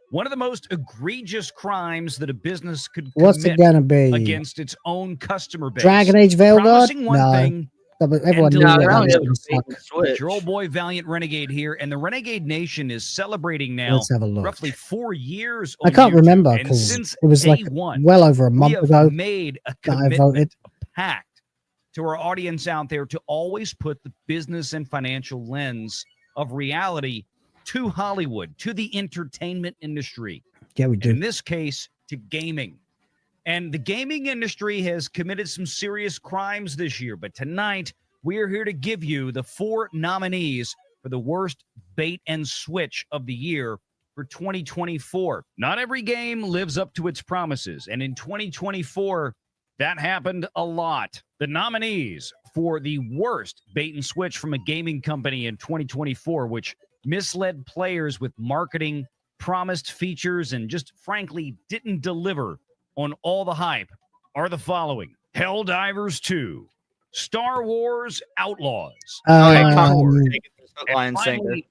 One of the most egregious crimes that a business could What's it commit gonna be? against its own customer base. Dragon Age Veilguard? Promising one No. thing Everyone and knew that delivering was another. gonna suck. It's your old boy Valiant Renegade here, and the Renegade Nation is celebrating now Let's have a look. roughly 4 years. I on can't YouTube, remember and because since it was day like one, well over a month we have ago made a that I commitment, voted. a pact to our audience out there to always put the business and financial lens of reality to Hollywood, to the entertainment industry. Yeah, we And do. in this case, to gaming. And the gaming industry has committed some serious crimes this year. But tonight, we are here to give you the 4 nominees for the worst bait and switch of the year for 2024. Not every game lives up to its promises. And in 2024, that happened a lot. The nominees for the worst bait and switch from a gaming company in 2024, which misled players with marketing, promised features, and just frankly didn't deliver on all the hype, are the following: Helldivers 2, Star Wars Outlaws, and finally,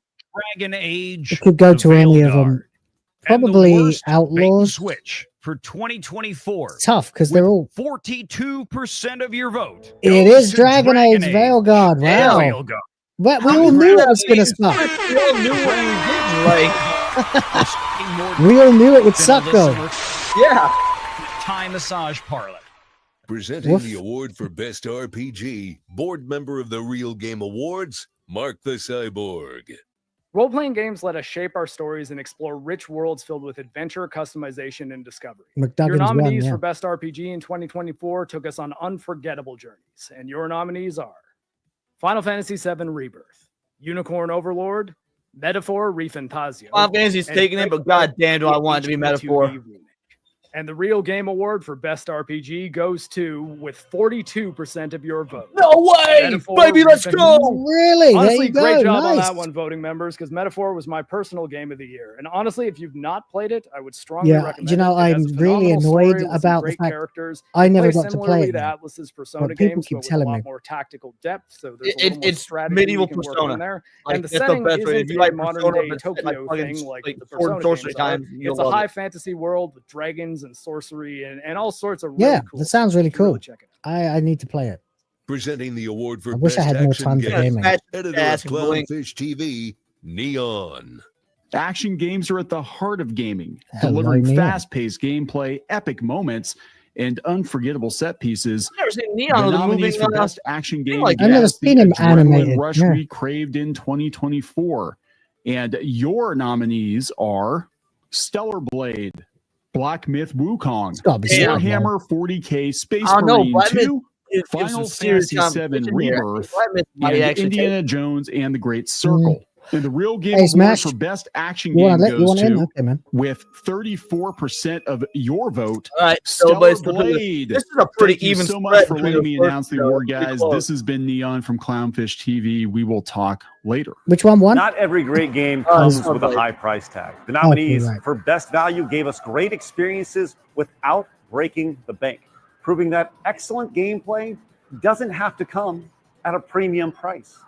Dragon Age. It could go to any of them. Probably Bait and Outlaws. switch for 2024. Tough because they're all. 42% of your vote. It goes is to Dragon Age Veilguard. Yeah, Wow. Veilguard. But we all knew that was going to suck. We all knew what we did. Like, We all knew it would suck though. Yeah. Thai massage parlor. Presenting Woof. the award for Best RPG, board member of the Real Game Awards, Mark the Cyborg. Role-playing games let us shape our stories and explore rich worlds filled with adventure, customization, and discovery. McDuggan's Your nominees won, yeah. for Best RPG in 2024 took us on unforgettable journeys, and your nominees are Final Fantasy VII Rebirth, Unicorn Overlord, Metaphor Refantasio. Final Fantasy's and taking it, but goddamn, do I want it to be H2 Metaphor. remake. And the Real Game Award for Best RPG goes to, with 42% of your vote. No way! Metaphor Baby, let's go! Really? There Honestly, you go. great job on Nice. that one, voting members, because Metaphor was my personal game of the year. And honestly, if you've not played it, I would strongly Yeah, recommend you know, it. It has I'm a really phenomenal annoyed story with some about the great fact characters. I It never plays got to similarly play it. to yet. Atlas's Persona But people games, keep but with a telling lot me. more tactical depth. So there's a little more It's strategy medieval you can work Persona. in there. Like, And the that's the setting best way. If isn't you a like modern Persona, day but it's like Tokyo fucking thing like the sword Persona and sorcery games are. time, you'll It's a love high it. fantasy world with dragons and sorcery and all sorts of really Yeah, cool that sounds really cool. check it I need to play it. Presenting the award for I wish I Best had more Action time for Game. gaming. Editor of Clownfish TV, Neon. Action games are at the heart of gaming, Hello, delivering Neon. fast-paced gameplay, epic moments, and unforgettable set pieces. I've never seen Neon The with a nominees moving for Best Action Game like I've never gets the seen him adrenaline animated, rush yeah. we craved in 2024. And your nominees are Stellar Blade, Black Myth Wukong, gotta be Stellar Blade. Warhammer 40K, Space I don't know, Marine Black Myth 2, gives some Final serious Fantasy VII competition here. Rebirth, Black Myth might and actually Indiana Jones and the Great Circle. And the Real Game Hey, Award Smash. for Best Action You Game want to goes in? to, Okay, man. with 34% of your vote, All right, so Stellar but it's the- Blade. this is a pretty Thank you even so spread much for between letting the me first announce the two. award, Pretty guys. close. This has been Neon from Clownfish TV. We will talk later. Which one won? Not every great game Oh, comes it's with a not high price tag. The nominees right. for Best Value gave us great experiences without breaking the bank, proving that excellent gameplay doesn't have to come at a premium price.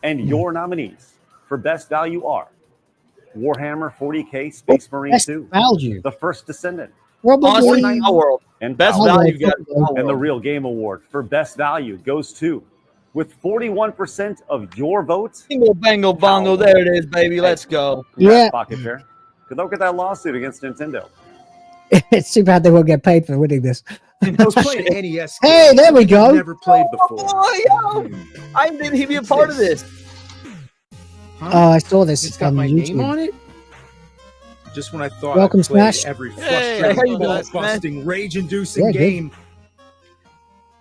And your nominees for Best Value are Warhammer 40K Space Marine Best 2, value. The First Descendant, Honestly, Probably. Power World. and Best Power value, World. guys. Power And the World. Real Game Award for Best Value goes to, with 41% of your votes. Bingo, bango, bongo. There it is, baby. Let's go. Yeah. Pocket there. Good luck with that lawsuit against Nintendo. It's too bad they won't get paid for winning this. I was playing NES. Hey, games there we I've go. Never played before. Oh, yo. I didn't he be a part of this. Oh, I saw this It's got on my YouTube. name on it. Just when I thought Welcome, I played Smash. every Hey, frustrating, how you doing, ball-busting, rage-inducing Yeah, good. game.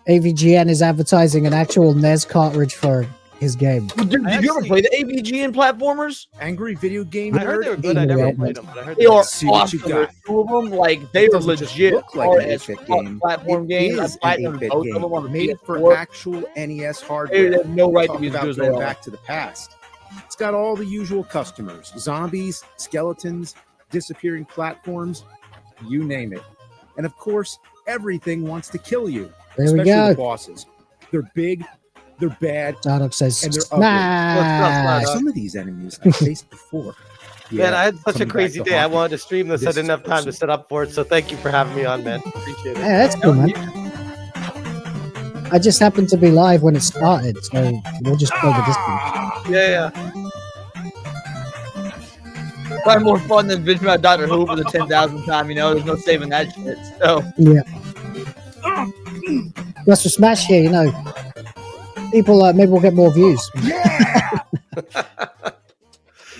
AVGN is advertising an actual NES cartridge for his game. Did you ever play the AVGN platformers? Angry video game. I heard they were good. I Yeah, never yeah. played them, but I heard They they are were See what you awesome. got. There's two of them. Like they It are doesn't just legit look like hard an as 8-bit fuck game. platform It games. is I an platinum 8-bit both of them on the game made for PS4. actual NES They hardware. have no right to Talk be as about good as they going are. back to the past. It's got all the usual customers: zombies, skeletons, disappearing platforms, you name it. And of course, everything wants to kill you. There we especially go. the bosses. They're big, they're bad, Dardock says, and they're smash. ugly. Some of these enemies I've faced before. Man, I had such a coming back crazy to day. I haunt me. wanted to stream this. I This didn't have time to set up for it. So thank you for having me on, man. Appreciate it. Yeah, that's cool, man. I just happened to be live when it started, so we'll just play the distance. Yeah. Probably more fun than bitching about Doctor Who for the 10,000th time. You know, there's no saving that shit. So Yeah. That's for Smash here, you know. People, maybe we'll get more views.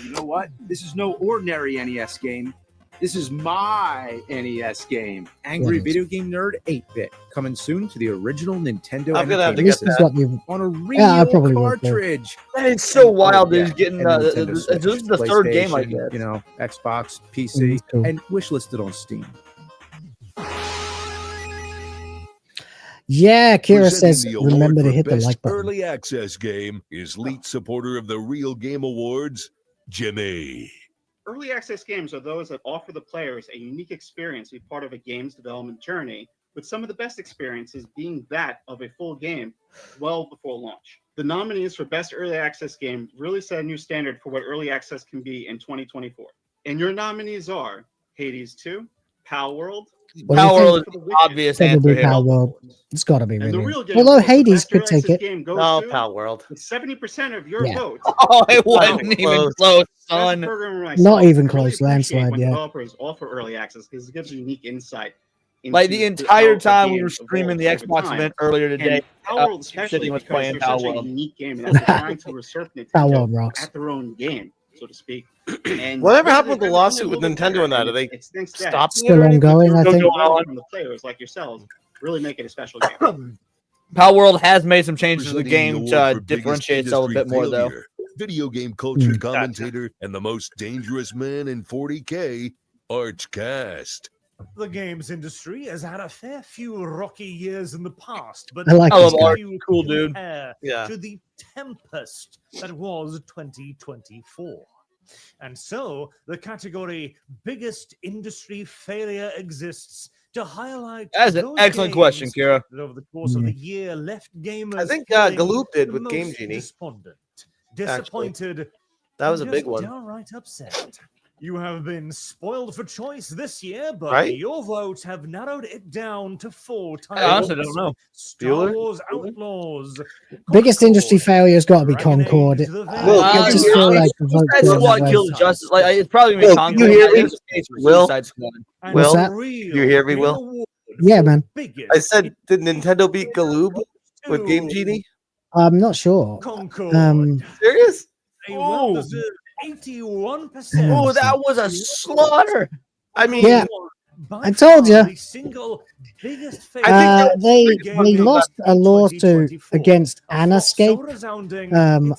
You know what? This is no ordinary NES game. This is my NES game. Angry Yes. Video Game Nerd 8-bit. Coming soon to the original Nintendo I'm gonna have to Entertainment get This is that. what you. on a real Yeah, I probably will, too. cartridge. that is so wild. Oh, That he's yeah. getting And Nintendo this Switch, is the third game, I PlayStation, guess. You know, Xbox, PC, cool. and wishlisted on Steam. Yeah, Kira Presenting says, the award remember to for hit the Best like button. Early Access Game is lead supporter of the Real Game Awards, Jimmy. Early access games are those that offer the players a unique experience to be part of a game's development journey, with some of the best experiences being that of a full game well before launch. The nominees for Best Early Access Game really set a new standard for what early access can be in 2024. And your nominees are Hades 2, Pal World, Power World is the obvious answer Probably here. Power World. It's got to be and the really. real game. Although Award for Hades Best could Early take Access it. Game goes Oh, to, Pal World. with 70% of your Yeah. votes. Oh, it wasn't Not even close. close, As a son. programmer Not myself, even I close, appreciate landslide, when yeah. developers offer early access because it gives you unique insight. Like the into entire how a time we game were streaming the evolves over Xbox time. event earlier today, And Pal World especially City was because playing they're Pal such a World. unique game and they're trying to usurp Pal Nintendo World rocks. at their own game, so to speak. And Whatever yeah, happened with the they're lawsuit a with little bit Nintendo better, and that? and Are they it's thanks to that. stopping it Still or anything? ongoing, I They're think. learning from the players like yourselves really make it a special game. Power World has made some changes to the Presenting game award to for biggest differentiate itself a industry bit more, though. failure video game culture commentator and the most dangerous man in 40K, Archcast. The games industry has had a fair few rocky years in the past, but I like this guy. few Cool dude. compare Yeah. to the tempest that was 2024. And so the category biggest industry failure exists to highlight That's an those excellent question, games Kira. that over the course of the year left gamers I think feeling Galoop did the with Game most Genie. despondent, disappointed, That was and a big just one. downright upset. You have been spoiled for choice this year, but Right? your votes have narrowed it down to 4 I honestly titles. don't know. Star Bueller? Wars Outlaws. Biggest industry failure has got to be Concord. I just feel like the vote Suicide goes Squad away. killed the Justice. Like it's probably gonna be Will, Concord. you hear me? It's a case for Will? Suicide Squad. What's that? You hear me, Will? Yeah, man. I said, did Nintendo beat Galoob with Game Genie? I'm not sure. Serious? Oh, 81%. Oh, that was a slaughter. I mean, Yeah, I told you. The single biggest They failure lost a lawsuit against Anascape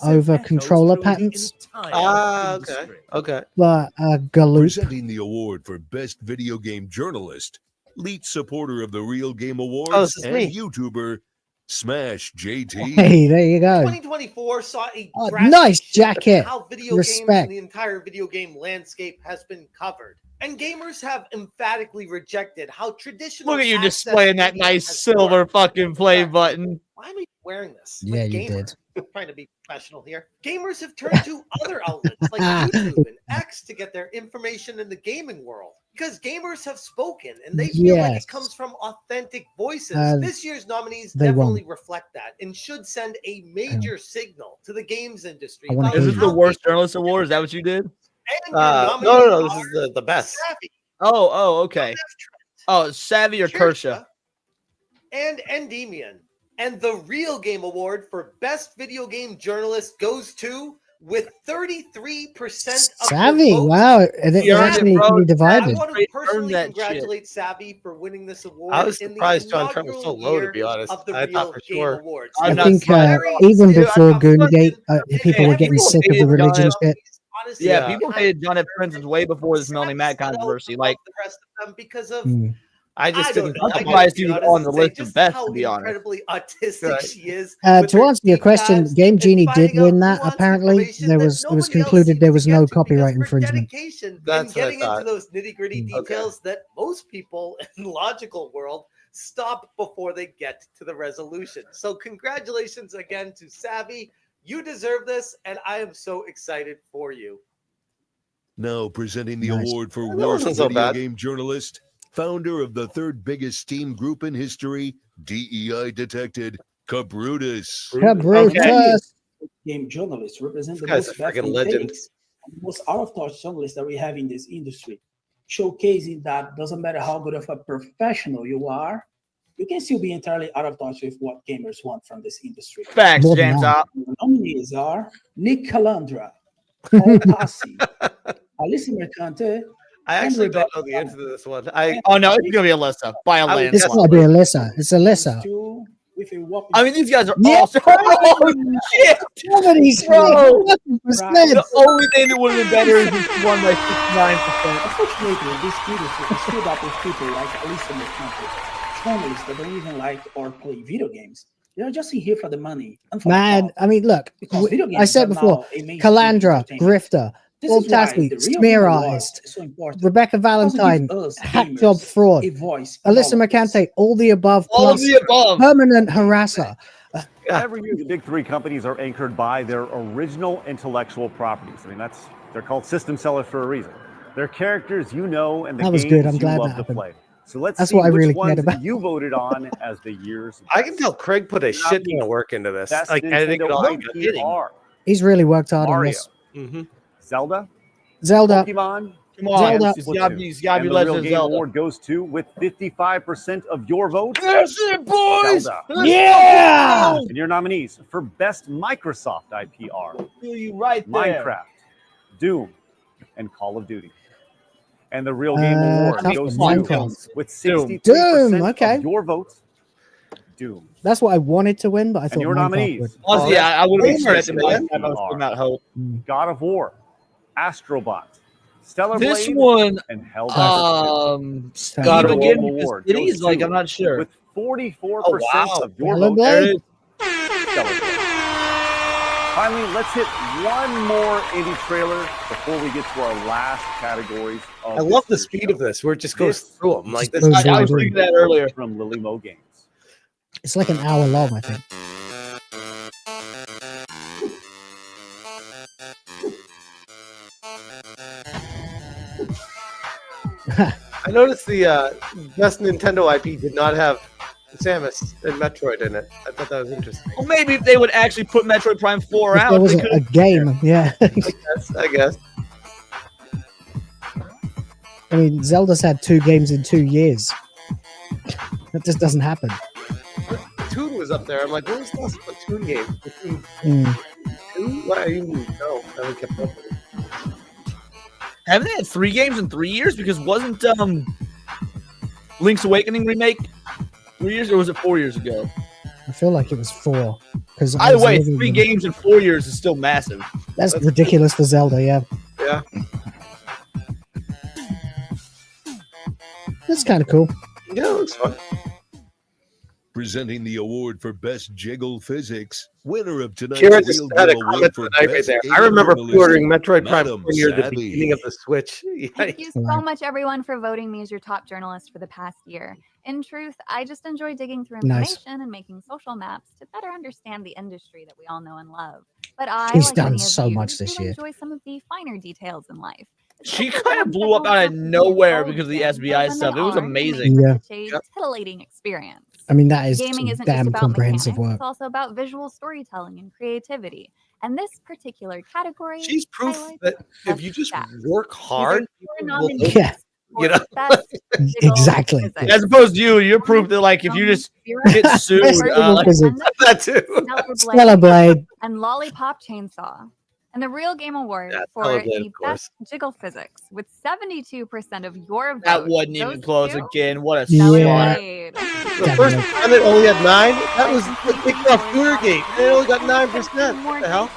over controller patents, Ah, okay. Okay. but Galoop. Presenting the award for Best Video Game Journalist, lead supporter of the Real Game Awards, Oh, this is and me. YouTuber Smash JT. Hey, there you go. 2024 saw a Oh, drastic nice shift jacket. in how video games Respect. and the entire video game landscape has been covered. And gamers have emphatically rejected how traditional Look at you access displaying that media nice has silver worked. fucking play button. Why am I wearing this? Yeah, Like you gamer. did. I'm trying to be professional here. Gamers have turned to other outlets like YouTube and X to get their information in the gaming world. Because gamers have spoken and they feel like Yes. it comes from authentic voices. Uh, This year's nominees they definitely won't. reflect that and should send a major signal to the games industry. I wanna about hear Is this you. the worst journalist award? Is that what you did? And your No, nominees this is the best. are Savvy, Oh, okay. Oh, Savvy or Kershaw? and Endymion. And the Real Game Award for Best Video Game Journalist goes to, with 33% of Savvy. the votes. Wow, it is actually pretty I divided. want to Earn personally that shit. congratulate Savvy for winning this award. I was in the surprised John Trump was so inaugural low, to year be honest. of the I Real thought for Game sure. Awards. I'm I not think surprised. even Dude, before I'm Goongate, fucking- people were getting people sick of the hated religion John shit. Honestly, Yeah, Yeah. people hated John F. Prince's way before this Melanie Matt controversy. Like, the rest of them because of I just I don't didn't. know. I'm I surprised gotta he be was honest on the and say list of just best, how to be honest. incredibly autistic Right. she is. with To her answer your deep question, dives Game and Genie did finding out win that. nuanced Apparently, information there that was it was nobody else concluded seems there to was get no to because copyright of her infringement. dedication That's in what I getting into thought. those nitty gritty Okay. details that most people in the logical world stop before they get to the resolution. So congratulations again to Savvy. You deserve this, and I am so excited for you. Now presenting the Nice. award for That Worst wasn't so Video bad. Game Journalist, founder of the third biggest Steam group in history, DEI detected, Cabrutus. Cabrutus. Game journalists represent the This guy's most a freaking baffling legend. takes, the most out-of-touch journalists that we have in this industry, showcasing that doesn't matter how good of a professional you are, you can still be entirely out of touch with what gamers want from this industry. Facts, More than James. that. The nominees are Nick Calandra, Paul Tassi, Alyssa Mercante, I and actually don't Rebecca know the answer to this one. I Oh no, it's gonna be Alyssa by a I would It's landslide. gotta be Alyssa. It's Alyssa. two with a whopping I mean, these guys are Yeah. awesome. Oh shit! Somebody's Bro. Right. The only thing that would have been better is if she won by 69%. Unfortunately, this industry is filled up with people like Alyssa Mercante, journalists that don't even like or play video games. They're just in here for the money. And for the Man, clout. I mean, look, Because video I games said are before, now a mainstream Calandra, entertainment. Grifter, This Paul is why Tassi, the Real Smear Game Award Artist, is so important. Rebecca Because it Valentine, gives us Hack gamers Job Fraud, a voice. Alyssa Mercante, all the above, All of plus the above. permanent harasser. Every year, the big three companies are anchored by their original intellectual properties. I mean, they're called system sellers for a reason. They're characters you know and the That was games good. I'm you glad love that to happened. play. So let's That's see what I which really ones cared about. you voted on as the year's I can tell Craig put a shit ton of work into this. best Like editing it Nintendo all. IP are He's really worked hard on Mario, this. Mm-hmm. Zelda, Zelda, Pokemon, Come on, Zelda. it's gotta be and Legend the Real of Game Zelda. Award goes to, with 55% of your votes, That's it, boys. Zelda. Let's Yeah! go. And your nominees for Best Microsoft IP are Feel you right there. Minecraft, Doom, and Call of Duty. And the Real Game Uh, Award tough goes one. to, with Doom. 63% Doom, okay. of your votes, Doom. That's what I wanted to win, but I thought And your Minecraft nominees. would. Honestly, I would have expected Homers, that. I was putting out hope. God of War, Astrobot, Stellar This Blade, one, and Helldiver. Steve again, because Award cities, goes like, to, I'm not sure. With 44% Oh, wow. of your Stellar votes. Blade? Stellar Blade. Finally, let's hit one more indie trailer before we get to our last categories. I love the speed of this, where it just goes through them. Like this. I was thinking that earlier. From Lily Mo Games. It's like an hour long, I think. I noticed the best Nintendo IP did not have Samus and Metroid in it. I thought that was interesting. Well, maybe if they would actually put Metroid Prime 4 If out. there was they a game, yeah. I guess. I mean, Zelda's had 2 games in 2 years. That just doesn't happen. Splatoon was up there. I'm like, what was the last Splatoon game? Splatoon Mm. 2? What? I didn't know. I haven't kept up with it. Haven't they had 3 games in 3 years? Because wasn't Link's Awakening remake 3 years, or was it 4 years ago? I feel like it was 4. Because Either way, 3 games in 4 years is still massive. That's ridiculous for Zelda, yeah. Yeah. That's kind of cool. Yeah, it looks fun. Presenting the award for Best Jiggle Physics, winner of tonight's Kira just Real had a Game comment Award for for the night right Best there. I Alien remember Journalist, pre-ordering Metroid Prime Madam 4 near the Savvy. beginning of the Switch. Thank you so much, everyone, for voting me as your top journalist for the past year. In truth, I just enjoy digging through Nice. information and making social maps to better understand the industry that we all know and love. But I, He's like done many of so you, much this do year. enjoy some of the finer details in life. She kind of blew up out of nowhere because of the SBI stuff. It was amazing. Yeah. Titillating experience. I mean, that is Gaming isn't damn just about comprehensive mechanics, work. it's also about visual storytelling and creativity. And this particular category, She's proof highlights that if you just work hard, You're will nominated Yeah. you know. Exactly. As opposed to you're proof that, like, if you just get sued, like, that too. Stellar Blade. and Lollipop Chainsaw. And the Real Game Award Yeah, for Stellar Blade, the of course. best jiggle physics, with 72% of your votes. that wasn't even goes close to again. What a Stellar slaughter. Blade. The first time it only had 9. That was the kicked off Goonergate. It only got 9%. What the hell?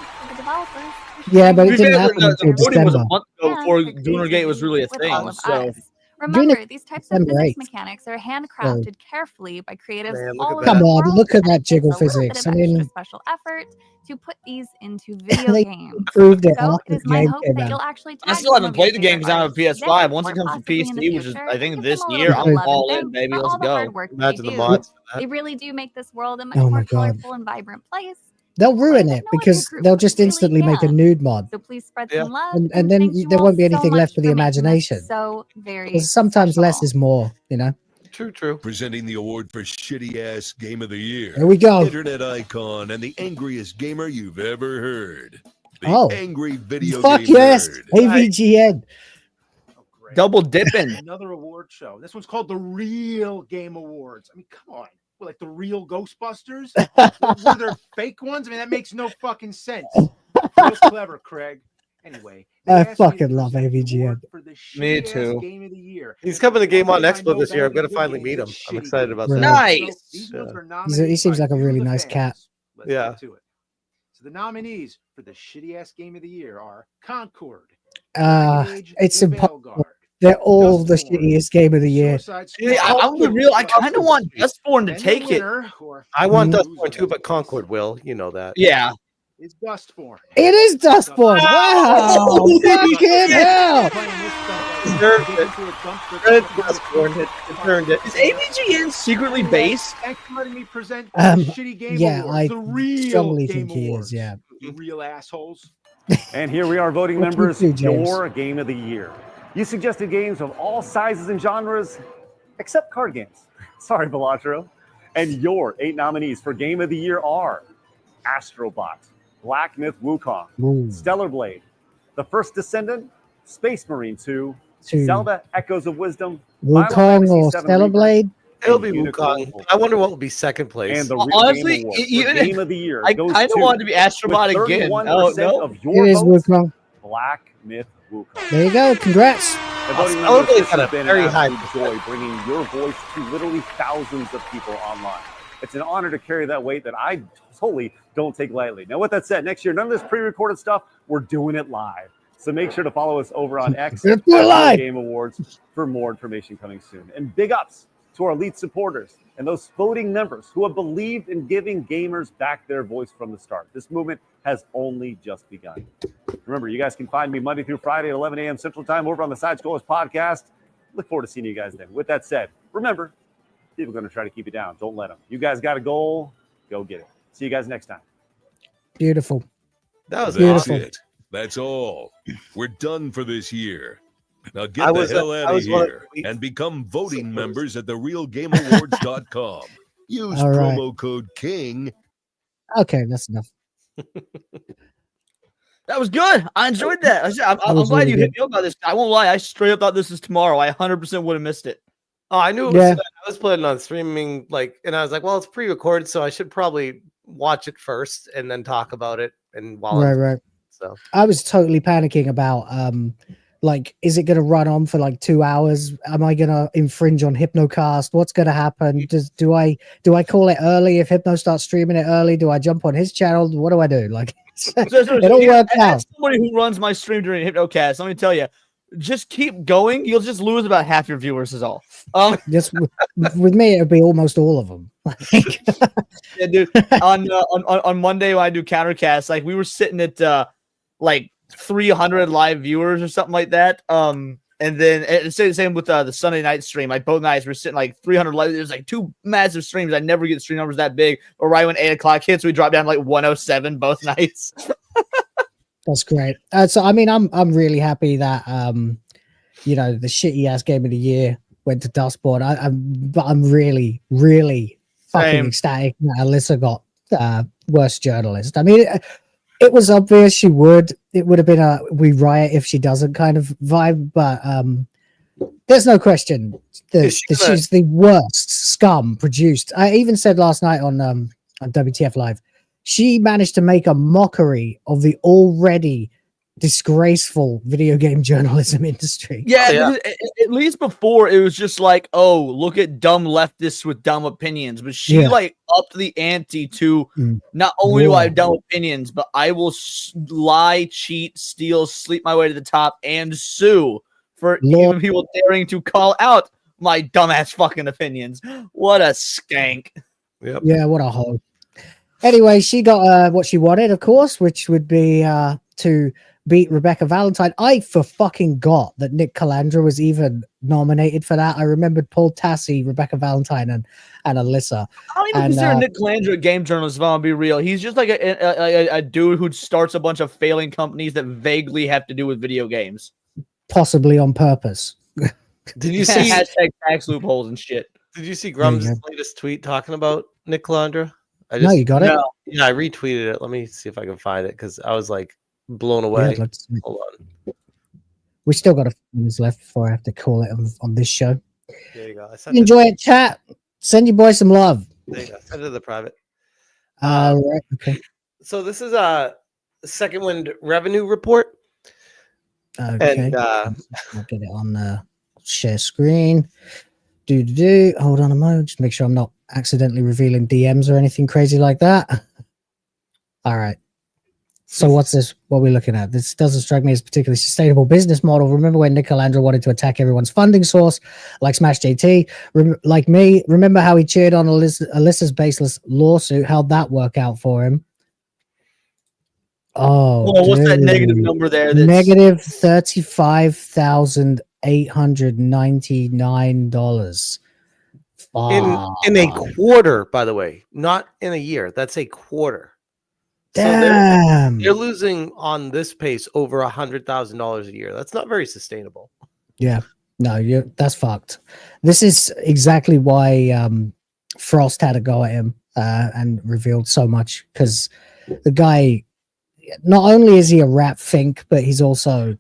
Yeah, but To it be didn't fair, happen the until voting was a December. month ago before Goonergate was really a With thing. all of So us. Remember, Juni- these types of December physics 8th. mechanics are handcrafted carefully by creatives Man, look all at over Come the on, world. look at that jiggle It's a little bit physics. of I extra mean, special effort to put these into video they games. improved it So after it is the my game hope came that you'll out. actually I tag still some haven't of your played the game favorite because I have a artists PS5. today, Once or it comes to possibly in the PC, which is future, I think and this give them a year, little bit I'm of love all and in, thanks baby. for Let's all the hard go. work Imagine they the do. mods for that. They really do make this world a much Oh more my God. colorful and vibrant place. They'll ruin it No because other group they'll just really instantly make a can. nude mod. So please spread Yeah. some love. And then thank you there all won't be so anything much left for the making this imagination. So very Because sometimes less special. is more, you know? True. Presenting the award for Shitty Ass Game of the Year. Here we go. Internet icon and the angriest gamer you've ever heard. The Oh. Angry Video Fuck Game yes! Nerd. AVGN. Double dipping. Another award show. This one's called the Real Game Awards. I mean, come on. What, like the real Ghostbusters? Were there fake ones? I mean, that makes no fucking sense. That was clever, Craig. Anyway, they I asked me to fucking love present the AVGN. award for the Me shitty-ass too. Game of the year. He's coming to Game on I Expo know this year. I'm better going to than finally good meet him. games, I'm shitty excited about Really? that. Nice. These Yeah. ones were He nominated seems by like a you, really the nice fans. cat. Let's Yeah. get to it. So the nominees for the shitty-ass Game of the Year are Concord, It's impossible. They're all the shittiest game of the year. I'm the real. I kind of want Dustborn to take it. I want Mm. Dustborn too, but Concord will. You know that. Yeah. Is Dustborn. It is Dustborn. Wow! Fucking hell! Deserved it. Credit to Dustborn. It earned it. Is AVGN secretly based? Thanks for letting me present the shitty game Yeah, awards, I the real strongly game think he awards. is. Yeah. You real assholes. And here we are voting What you members, do, James? your game of the year. You suggested games of all sizes and genres, except card games. Sorry, Belagro. And your 8 nominees for Game of the Year are Astrobot, Black Myth Wukong, Ooh. Stellar Blade, The First Descendant, Space Marine 2, Two. Zelda Echoes of Wisdom, Wukong Final or Fantasy VII Stellar Rebirth, Blade? It'll be Unicorn Wukong. I wonder what will be second place. and the Real Honestly, Game Award for even- Game of the Year I goes kind of to, wanted to be Astrobot with again. 31% Oh no. of your It is votes, Wukong. Black Myth Wukong. There you go. Congrats. The voting Stellar members, Blade's this got has a been very an high absolute joy bringing your voice to literally thousands of people online. It's an honor to carry that weight that I totally don't take lightly. Now, with that said, next year, none of this pre-recorded stuff, we're doing it live. So make sure to follow us over on X at Game Awards for more information coming soon. And big ups to our elite supporters and those voting members who have believed in giving gamers back their voice from the start. This movement has only just begun. Remember, you guys can find me Monday through Friday at 11 a.m. Central Time over on the Side Scrollers podcast. Look forward to seeing you guys then. With that said, remember, people are going to try to keep you down. Don't let them. You guys got a goal. Go get it. See you guys next time. Beautiful. That was That's awesome. it. That's all. We're done for this year. Now get the hell out of here and become voting members at therealgameawards.com. Use All right. promo code KING. Okay, that's enough. That was good. I enjoyed that. I'm was glad really you good. hit me up about this. I won't lie. I straight up thought this was tomorrow. I 100% would have missed it. Oh, I knew it was. I was planning on streaming, and I was like, well, it's pre-recorded, so I should probably watch it first and then talk about it. And while Right. So I was totally panicking about like, is it going to run on for like 2 hours? Am I going to infringe on Hypnocast? What's going to happen? Do I call it early if Hypno starts streaming it early? Do I jump on his channel? What do I do? Like, it all worked out. As somebody who runs my stream during Hypnocast, let me tell you, just keep going. You'll just lose about half your viewers is all. Just with me, it would be almost all of them. Yeah, dude. On Monday when I do Countercast, like we were sitting at like 300 live viewers or something like that. And then it's the same with the Sunday night stream. Like both nights we're sitting like 300 live. There's like two massive streams. I never get stream numbers that big. But right when 8 o'clock hits, we drop down to like 107 both nights. That's great. So I mean, I'm really happy that you know, the shitty ass game of the year went to Dustboard. But I'm really fucking ecstatic that Alyssa got worst journalist. I mean, it was obvious she would. It would have been a we riot if she doesn't kind of vibe, but there's no question that she's the worst scum produced. I even said last night on WTF Live, she managed to make a mockery of the already disgraceful video game journalism industry. Yeah, at least before it was just like, oh, look at dumb leftists with dumb opinions. But she like upped the ante to not only do I have dumb opinions, but I will lie, cheat, steal, sleep my way to the top, and sue for even people daring to call out my dumbass fucking opinions. What a skank. Yep. Yeah, what a hoe. Anyway, she got what she wanted, of course, which would be to beat Rebecca Valentine. I fucking got that Nick Calandra was even nominated for that. I remembered Paul Tassi, Rebecca Valentine, and Alyssa. I don't even consider Nick Calandra a game journalist, if I'm gonna be real. He's just like a dude who starts a bunch of failing companies that vaguely have to do with video games. Possibly on purpose. Did you see hashtag tax loopholes and shit? Did you see Grum's latest tweet talking about Nick Calandra? No, you got it? Yeah, I retweeted it. Let me see if I can find it because I was like blown away. Yeah, Hold on. We still got a few minutes left before I have to call it on this show. There you go. Enjoy it, chat. Send your boy some love. There you go. Send it to the private. Right. Okay. So this is a Second Wind revenue report. Okay. And I'll get it on share screen. Hold on a moment. Just make sure I'm not accidentally revealing DMs or anything crazy like that. All right. So what's this? What are we looking at? This doesn't strike me as a particularly sustainable business model. Remember when Nick Calandra wanted to attack everyone's funding source, like Smash JT? Like me, remember how he cheered on Alyssa's baseless lawsuit? How'd that work out for him? Oh, what's that negative number there? Negative $35,899. In a quarter, by the way, not in a year. That's a quarter. Damn. So they're losing on this pace over $100,000 a year. That's not very sustainable. Yeah, no, that's fucked. This is exactly why Frost had to go at him and revealed so much, because the guy, not only is he a rap fink, but he's also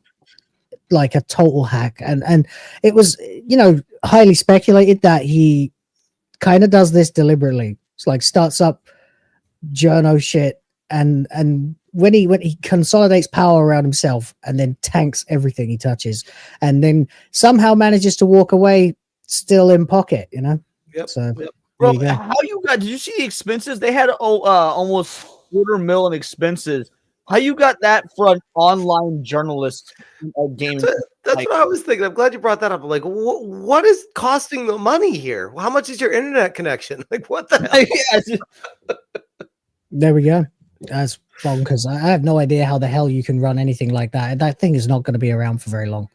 like a total hack. And it was, highly speculated that he kind of does this deliberately. It's like starts up journo shit, and when he consolidates power around himself and then tanks everything he touches, and then somehow manages to walk away still in pocket, Yep. So yep. Bro, you go. how you got? Did you see the expenses? They had almost $250,000 in expenses. How you got that for an online journalist game? That's what I was thinking. I'm glad you brought that up. Like, what is costing the money here? How much is your internet connection? Like, what the hell? There we go. That's bonkers. I have no idea how the hell you can run anything like that. That thing is not going to be around for very long.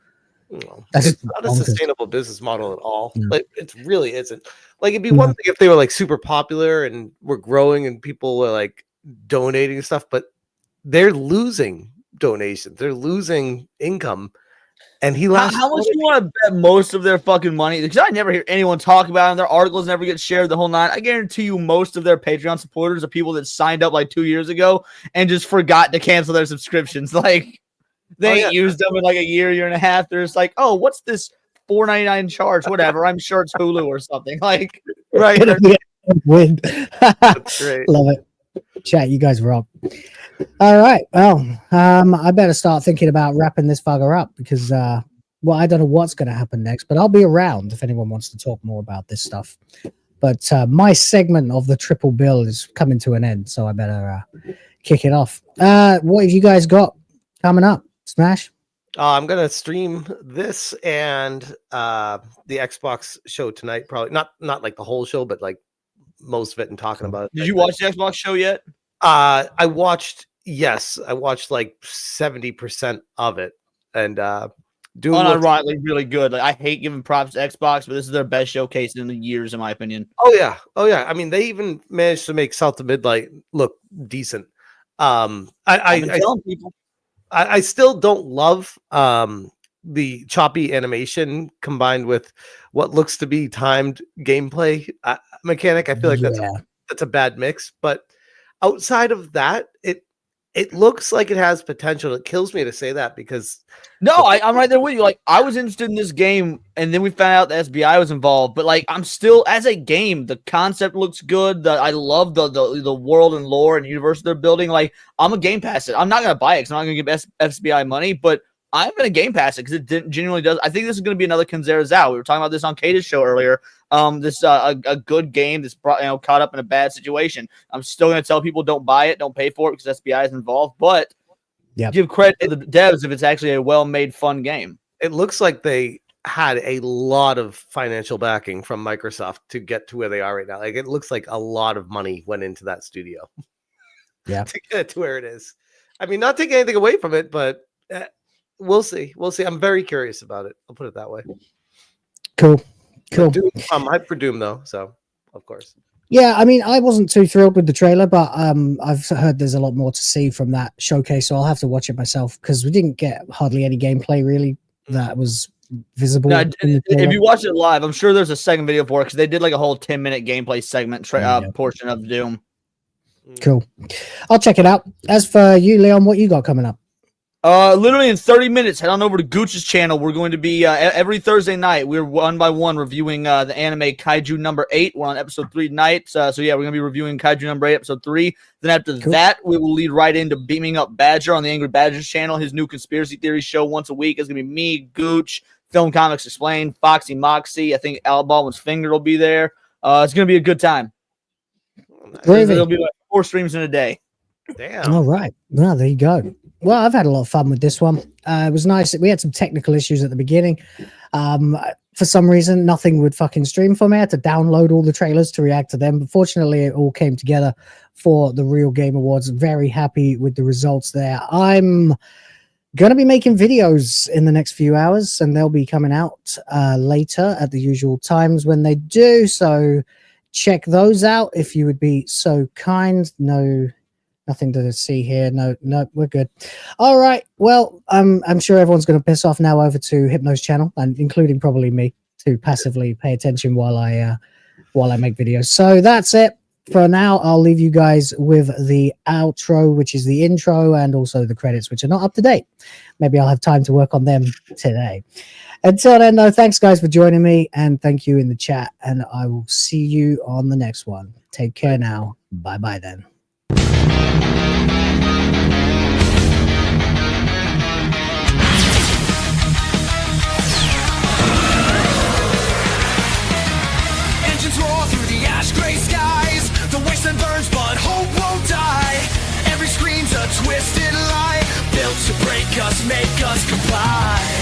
No, That's it's not a bonkers. sustainable business model at all. No. Like, it really isn't. Like, it'd be one thing if they were like super popular and were growing and people were like donating stuff, but they're losing donations. They're losing income. And he lost. How much do you want to bet most of their fucking money? Because I never hear anyone talk about them. Their articles never get shared the whole night. I guarantee you most of their Patreon supporters are people that signed up like 2 years ago and just forgot to cancel their subscriptions. Like, they ain't used them in like a year and a half. They're just like, oh, what's this $4.99 charge? Whatever. I'm sure it's Hulu or something. Like, Right. Win. That's great. Love it. Chat, you guys rock. All right. Well, I better start thinking about wrapping this bugger up because, well, I don't know what's going to happen next, but I'll be around if anyone wants to talk more about this stuff. But my segment of the triple bill is coming to an end, so I better kick it off. What have you guys got coming up? Smash? I'm gonna stream this and the Xbox show tonight. Probably not like the whole show, but like most of it and talking about it. Did you watch the Xbox show yet? I watched like 70% of it, and Doom unironically really good. Like, I hate giving props to Xbox, but this is their best showcase in the years, in my opinion. Oh yeah. I mean, they even managed to make South to Midnight look decent. I still don't love the choppy animation combined with what looks to be timed gameplay mechanic. I feel like that's a bad mix, but outside of that, it looks like it has potential. It kills me to say that because I'm right there with you. Like, I was interested in this game, and then we found out the SBI was involved. But like, I'm still, as a game, the concept looks good. I love the world and lore and universe they're building. Like, I'm a Game Pass it. I'm not gonna buy it because I'm not gonna give SBI money, but I'm gonna Game Pass it because it genuinely does. I think this is gonna be another Kanzera's Out. We were talking about this on Kate's show earlier. This a good game that's caught up in a bad situation. I'm still gonna tell people don't buy it, don't pay for it because SBI is involved. But give credit to the devs if it's actually a well-made, fun game. It looks like they had a lot of financial backing from Microsoft to get to where they are right now. Like, it looks like a lot of money went into that studio. Yeah, to get it to where it is. I mean, not taking anything away from it, but we'll see. I'm very curious about it. I'll put it that way. Cool. I'm hyped for Doom though, so of course. Yeah, I mean, I wasn't too thrilled with the trailer, but I've heard there's a lot more to see from that showcase, so I'll have to watch it myself because we didn't get hardly any gameplay really that was visible. No, if you watch it live, I'm sure there's a second video for it because they did like a whole 10-minute gameplay segment portion of Doom. Cool. I'll check it out. As for you, Leon, what you got coming up? Literally in 30 minutes, head on over to Gooch's channel. We're going to be every Thursday night. We're one by one reviewing the anime Kaiju number 8. We're on episode 3 tonight. So yeah, we're gonna be reviewing Kaiju number 8, episode 3. Then after that, we will lead right into beaming up Badger on the Angry Badger's channel. His new conspiracy theory show once a week is gonna be me, Gooch, Film Comics Explained, Foxy Moxie. I think Al Baldwin's Finger will be there. It's gonna be a good time. There'll be like 4 streams in a day. Damn. All right. Well, there you go. Well, I've had a lot of fun with this one. It was nice. We had some technical issues at the beginning. For some reason, nothing would fucking stream for me. I had to download all the trailers to react to them. But fortunately, it all came together for the Real Game Awards. Very happy with the results there. I'm going to be making videos in the next few hours, and they'll be coming out later at the usual times when they do. So check those out if you would be so kind. Nothing to see here. No, we're good. All right. Well, I'm sure everyone's going to piss off now over to Hypno's channel, and including probably me, to passively pay attention while I make videos. So that's it for now. I'll leave you guys with the outro, which is the intro, and also the credits, which are not up to date. Maybe I'll have time to work on them today. Until then, though, thanks guys for joining me, and thank you in the chat, and I will see you on the next one. Take care now. Bye then. gray skies, the wasteland burns, but hope won't die. Every screen's a twisted lie, built to break us, make us comply.